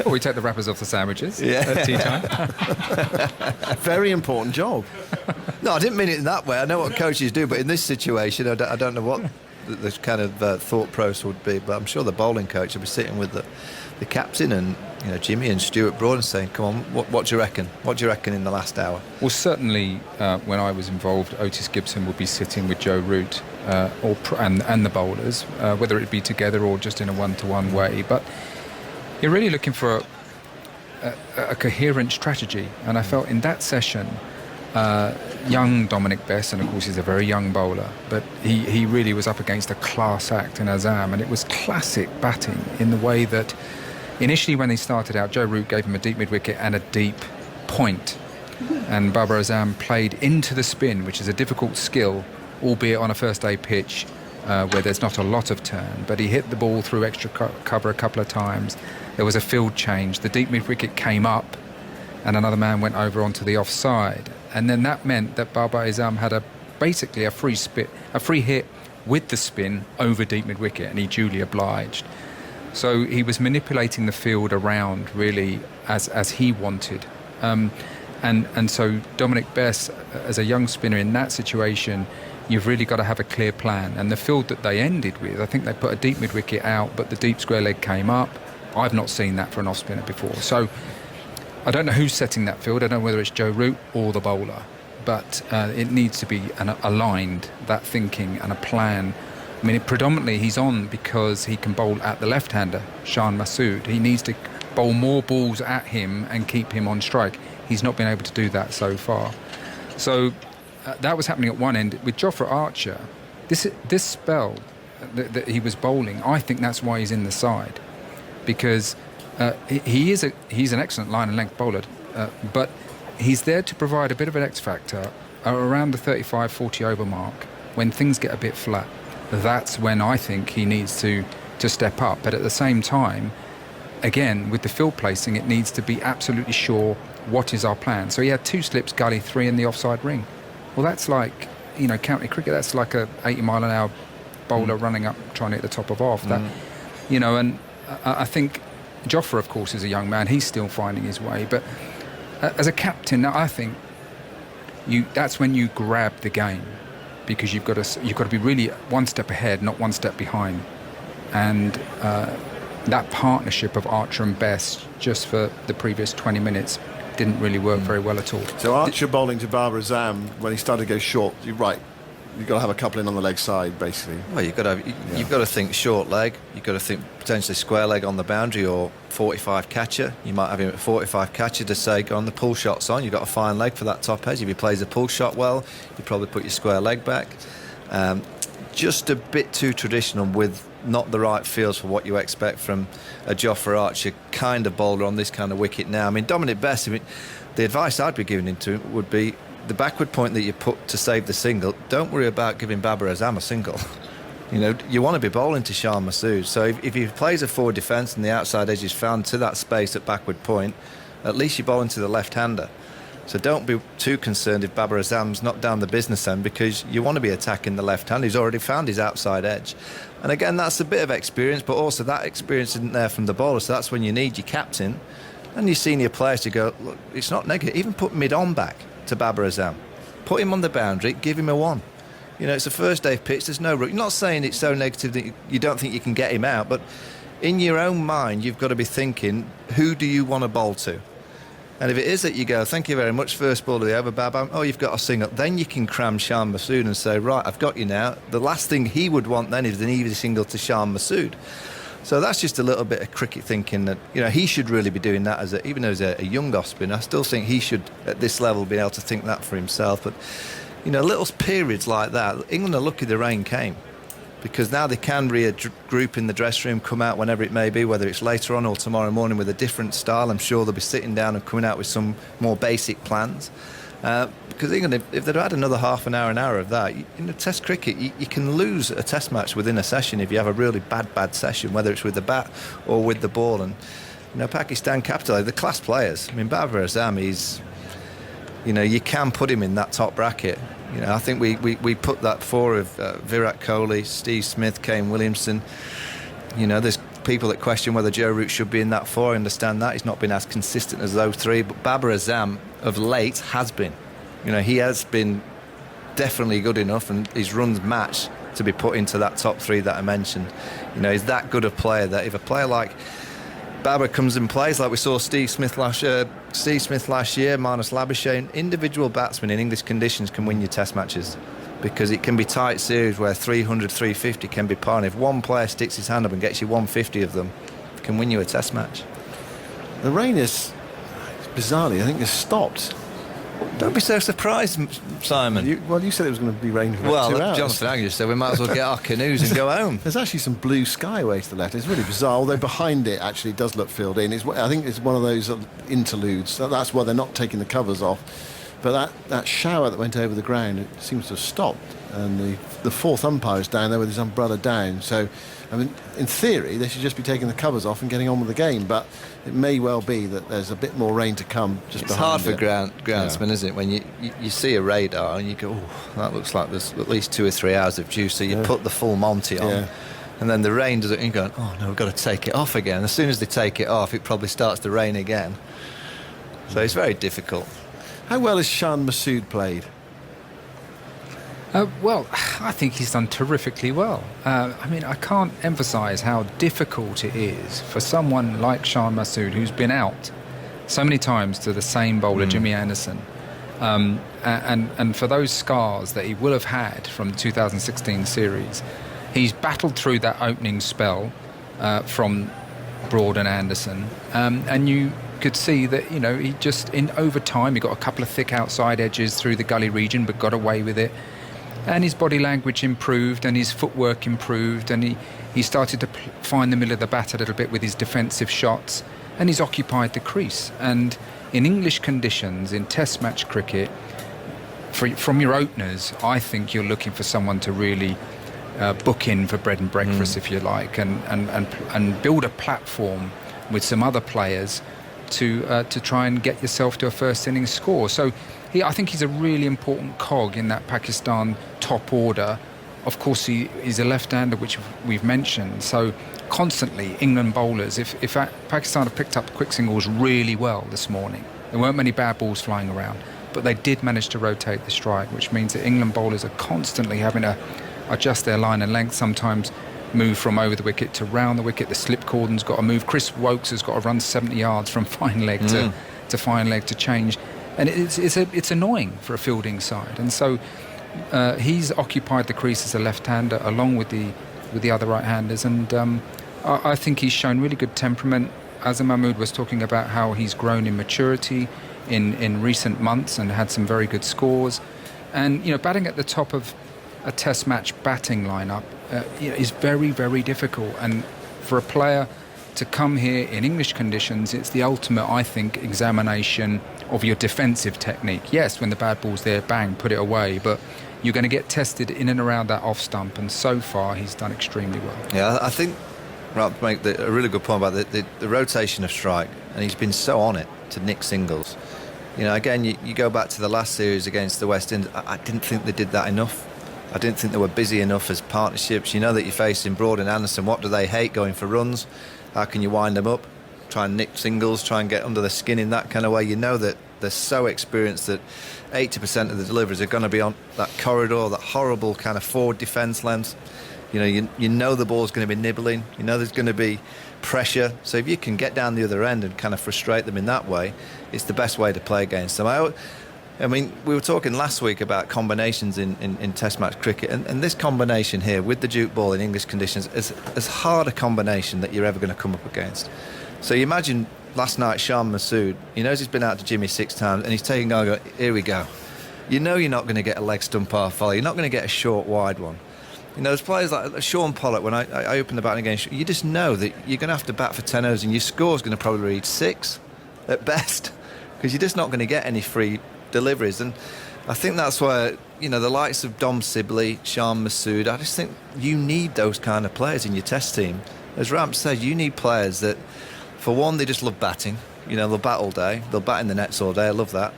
we take the wrappers off the sandwiches at tea time. Very important job. No, I didn't mean it in that way. I know what coaches do, but in this situation, I don't know what the kind of thought process would be. But I'm sure the bowling coach will be sitting with the captain and, you know, Jimmy and Stuart Broad and saying, "Come on, what do you reckon? What do you reckon in the last hour?" Well, certainly when I was involved, Otis Gibson would be sitting with Joe Root and the bowlers, whether it be together or just in a one-to-one way. But you're really looking for a coherent strategy, and I felt in that session, young Dominic Bess, and of course he's a very young bowler, but he really was up against a class act in Azam, and it was classic batting in the way that initially when they started out, Joe Root gave him a deep mid-wicket and a deep point, and Babar Azam played into the spin, which is a difficult skill, albeit on a first-day pitch where there's not a lot of turn, but he hit the ball through extra cover a couple of times. There was a field change, the deep mid-wicket came up and another man went over onto the offside, and then that meant that Babar Azam had basically a free hit with the spin over deep mid-wicket, and he duly obliged. So he was manipulating the field around really as he wanted, and so Dominic Bess, as a young spinner in that situation, you've really got to have a clear plan. And the field that they ended with, I think they put a deep mid-wicket out, but the deep square leg came up. I've not seen that for an off-spinner before. So I don't know who's setting that field. I don't know whether it's Joe Root or the bowler, but it needs to be aligned, that thinking and a plan. I mean, predominantly he's on because he can bowl at the left-hander, Shan Masood. He needs to bowl more balls at him and keep him on strike. He's not been able to do that so far. So that was happening at one end. With Jofra Archer, this spell that he was bowling, I think that's why he's in the side, because he's an excellent line and length bowler, but he's there to provide a bit of an X factor around the 35-40 over mark when things get a bit flat. That's when I think he needs to step up. But at the same time, again, with the field placing, it needs to be absolutely sure what is our plan. So he had 2 slips, gully, 3 in the offside ring. Well, that's like, you know, county cricket, that's like a 80-mile-an-hour bowler running up trying to hit the top of off. That, you know, and I think Jofra, of course, is a young man. He's still finding his way. But as a captain, I think that's when you grab the game, because you've got to be really one step ahead, not one step behind. And that partnership of Archer and Bess just for the previous 20 minutes didn't really work very well at all. So Archer bowling to Babar Azam when he started to go short, you're right, you've got to have a couple in on the leg side, basically. Well, you've got to think short leg. You've got to think potentially square leg on the boundary or 45 catcher. You might have him at 45 catcher to say go on the pull shots on. You've got a fine leg for that top edge. If he plays a pull shot well, you probably put your square leg back. Just a bit too traditional with not the right feels for what you expect from a Jofra Archer kind of bowler on this kind of wicket now. I mean, Dominic Bess, the advice I'd be giving him to would be the backward point that you put to save the single, don't worry about giving Babar Azam a single. You want to be bowling to Shan Masood. So if he plays a forward defence and the outside edge is found to that space at backward point, at least you're bowling to the left-hander. So don't be too concerned if Babar Azam's not down the business end, because you want to be attacking the left hand. He's already found his outside edge. And again, that's a bit of experience, but also that experience isn't there from the bowler. So that's when you need your captain and your senior players to go, look, it's not negative. Even put mid-on back to Babar Azam. Put him on the boundary, give him a one. It's a first day pitch, there's no route. You're not saying it's so negative that you don't think you can get him out, but in your own mind, you've got to be thinking, who do you want to bowl to? And if it is that you go, thank you very much, first ball of the over, Bab, you've got a single, then you can cram Shan Masood and say, right, I've got you now. The last thing he would want then is an easy single to Shan Masood. So that's just a little bit of cricket thinking that, he should really be doing that even though he's a young off-spinner. I still think he should, at this level, be able to think that for himself. But, little periods like that, England are lucky the rain came, because now they can regroup in the dressing room, come out whenever it may be, whether it's later on or tomorrow morning with a different style. I'm sure they'll be sitting down and coming out with some more basic plans. Because England, if they'd had another half an hour of that, in a Test cricket, you can lose a Test match within a session if you have a really bad session, whether it's with the bat or with the ball. And, Pakistan capitalised. The class players. I mean, Babar Azam, you can put him in that top bracket. I think we put that four of Virat Kohli, Steve Smith, Kane Williamson. There's people that question whether Joe Root should be in that four. I understand that. He's not been as consistent as those three. But Babar Azam, of late, has been. He has been definitely good enough, and his runs match to be put into that top three that I mentioned. He's that good a player that if a player like Babar comes and plays like we saw Steve Smith last year, Marnus Labuschagne, individual batsmen in English conditions can win your Test matches, because it can be tight series where 300, 350 can be par. And if one player sticks his hand up and gets you 150 of them, it can win you a Test match. The rain is, bizarrely, I think, has stopped. Don't be so surprised, Simon. You said it was going to be raining for 2 hours. Jonathan Agnew said we might as well get our canoes and go home. There's actually some blue sky away to the left. It's really bizarre, although behind it actually does look filled in. I think it's one of those interludes. That's why they're not taking the covers off. But that shower that went over the ground, it seems to have stopped. And the fourth umpire is down there with his umbrella down. So, in theory, they should just be taking the covers off and getting on with the game. But it may well be that there's a bit more rain to come just it's behind hard for groundsmen, isn't it? When you see a radar and you go, oh, that looks like there's at least 2 or 3 hours of juice. So you put the full Monty on. And then the rain does it, and you're going, oh no, we've got to take it off again. As soon as they take it off, it probably starts to rain again. So it's very difficult. How well has Shan Masood played? Well, I think he's done terrifically well. I can't emphasise how difficult it is for someone like Shan Masood, who's been out so many times to the same bowler, Jimmy Anderson, and for those scars that he will have had from the 2016 series. He's battled through that opening spell from Broad and Anderson, and you could see that, he just, in over time, he got a couple of thick outside edges through the gully region, but got away with it. And his body language improved, and his footwork improved, and he started to find the middle of the bat a little bit with his defensive shots, and he's occupied the crease. And in English conditions, in Test match cricket, from your openers, I think you're looking for someone to really book in for bread and breakfast, if you like, and build a platform with some other players to try and get yourself to a first innings score. So I think he's a really important cog in that Pakistan top order. Of course, he's a left-hander, which we've mentioned. So constantly, England bowlers, if Pakistan have picked up the quick singles really well this morning, there weren't many bad balls flying around, but they did manage to rotate the strike, which means that England bowlers are constantly having to adjust their line and length, sometimes move from over the wicket to round the wicket. The slip cordon's got to move. Chris Wokes has got to run 70 yards from fine leg to fine leg to change. And it's annoying for a fielding side. And so he's occupied the crease as a left-hander along with the other right-handers, and I think he's shown really good temperament. Azam Mahmood was talking about how he's grown in maturity in recent months and had some very good scores. And, batting at the top of a test match batting lineup is very, very difficult. And for a player to come here in English conditions, it's the ultimate, I think, examination of your defensive technique. Yes, when the bad ball's there, bang, put it away. But you're going to get tested in and around that off stump. And so far, he's done extremely well. Yeah, I think Rob make a really good point about the rotation of strike, and he's been so on it to nick singles. Again, you go back to the last series against the West Indies. I didn't think they did that enough. I didn't think they were busy enough as partnerships. You know that you're facing Broad and Anderson. What do they hate? Going for runs. How can you wind them up? Try and nick singles, try and get under the skin in that kind of way. You know that they're so experienced that 80% of the deliveries are going to be on that corridor, that horrible kind of forward defence length. You know the ball's going to be nibbling. You know there's going to be pressure. So if you can get down the other end and kind of frustrate them in that way, it's the best way to play against them. I mean, we were talking last week about combinations in Test match cricket, and this combination here with the Duke ball in English conditions is as hard a combination that you're ever going to come up against. So you imagine last night Shan Masood, he knows he's been out to Jimmy 6 times, and he's taking going, here we go. You know you're not going to get a leg stump half volley, you're not going to get a short wide one. There's players like Sean Pollock, when I open the batting against you just know that you're going to have to bat for 10 overs and your score's going to probably reach 6 at best, because you're just not going to get any free deliveries. And I think that's why, the likes of Dom Sibley, Shan Masood, I just think you need those kind of players in your test team. As Ramp said, you need players that, for one, they just love batting. They'll bat all day, they'll bat in the nets all day, I love that.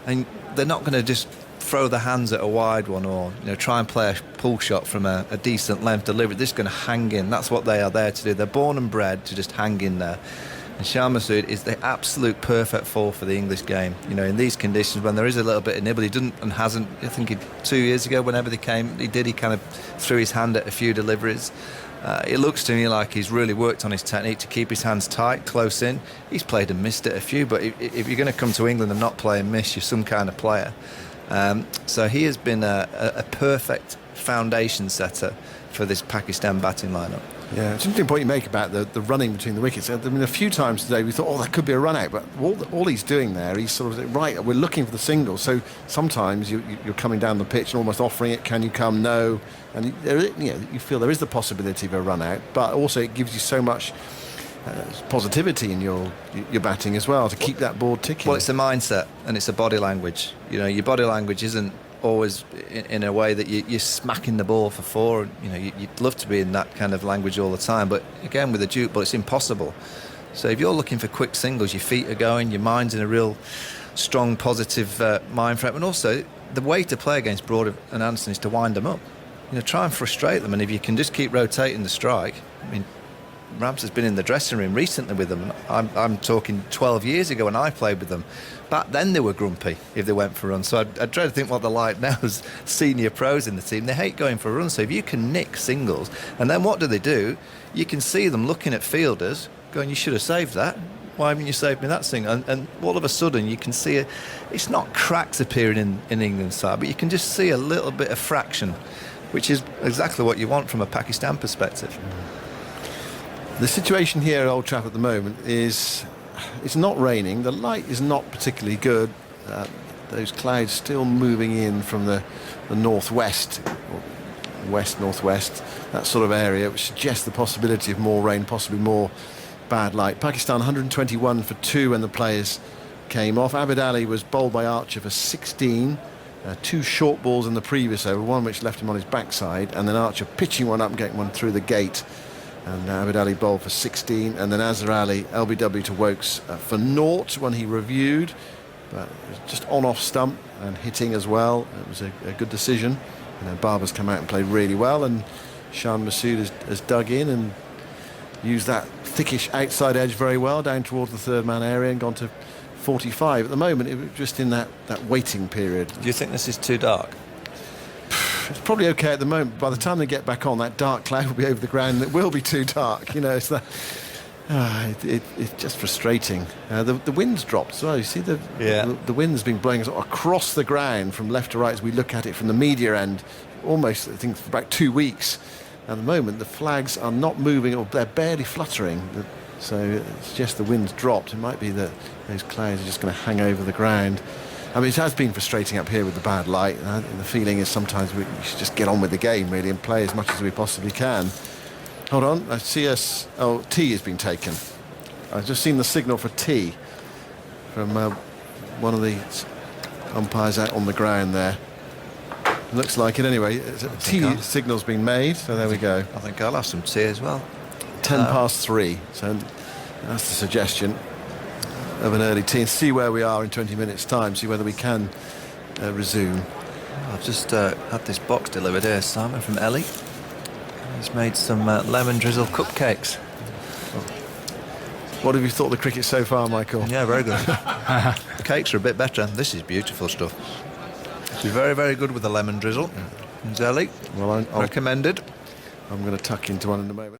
And they're not going to just throw their hands at a wide one or try and play a pull shot from a decent length delivery. They're just going to hang in. That's what they are there to do. They're born and bred to just hang in there. And Shan Masood is the absolute perfect fall for the English game. In these conditions, when there is a little bit of nibble, he didn't and hasn't. I think 2 years ago, whenever they came, he kind of threw his hand at a few deliveries. It looks to me like he's really worked on his technique to keep his hands tight, close in. He's played and missed it a few, but if you're going to come to England and not play and miss, you're some kind of player. So he has been a perfect foundation setter for this Pakistan batting lineup. Yeah, it's an interesting point you make about the running between the wickets. I mean, a few times today we thought, that could be a run out, but all he's doing there, he's sort of, right, we're looking for the single. So sometimes you're coming down the pitch and almost offering it, can you come? No. And you feel there is the possibility of a run out, but also it gives you so much positivity in your batting as well to keep that board ticking. Well, it's a mindset and it's a body language. Your body language isn't always in a way that you're smacking the ball for 4. You'd love to be in that kind of language all the time, but again with the Duke ball it's impossible. So if you're looking for quick singles, your feet are going, your mind's in a real strong positive mind frame, and also the way to play against Broad and Anderson is to wind them up. Try and frustrate them, and if you can just keep rotating the strike. I mean, Rams has been in the dressing room recently with them. I'm talking 12 years ago when I played with them. Back then they were grumpy if they went for runs. So I try to think what they're like now as senior pros in the team. They hate going for runs. So if you can nick singles, and then what do? You can see them looking at fielders going, you should have saved that. Why haven't you saved me that single? And all of a sudden you can see it's not cracks appearing in England's side, but you can just see a little bit of fraction, which is exactly what you want from a Pakistan perspective. The situation here at Old Trafford at the moment is it's not raining. The light is not particularly good. Those clouds still moving in from the northwest, or west-northwest, that sort of area, which suggests the possibility of more rain, possibly more bad light. Pakistan 121 for 2 when the players came off. Abid Ali was bowled by Archer for 16. 2 short balls in the previous over, one which left him on his backside, and then Archer pitching one up and getting one through the gate. And Abid Ali bowled for 16, and then Azhar Ali, LBW to Wokes for 0 when he reviewed, but it was just on-off stump and hitting as well. It was a good decision. And then Babar's come out and played really well, and Shan Masood has dug in and used that thickish outside edge very well down towards the third man area and gone to 45. At the moment, it was just in that waiting period. Do you think this is too dark? It's probably okay at the moment. By the time they get back on, that dark cloud will be over the ground and it will be too dark. It's that It's just frustrating. The wind's dropped as well. You see the wind's been blowing sort of across the ground from left to right as we look at it from the media end, almost I think for about 2 weeks. At the moment, the flags are not moving, or they're barely fluttering. So it's just the wind's dropped. It might be that those clouds are just going to hang over the ground. I mean, it has been frustrating up here with the bad light. The feeling is sometimes we should just get on with the game, really, and play as much as we possibly can. Hold on, I see us... Oh, tee has been taken. I've just seen the signal for tee from one of the umpires out on the ground there. Looks like it anyway. Tee signal's been made, so there we go. I think I'll have some tea as well. 10 past 3, so that's the suggestion of an early tee. See where we are in 20 minutes' time, see whether we can resume. I've just had this box delivered here, Simon, from Ellie. He's made some lemon drizzle cupcakes. What have you thought of the cricket so far, Michael? Yeah, very good. The cakes are a bit better. This is beautiful stuff. It's very, very good with the lemon drizzle. And Ellie, well, recommended. I'm going to tuck into one in a moment.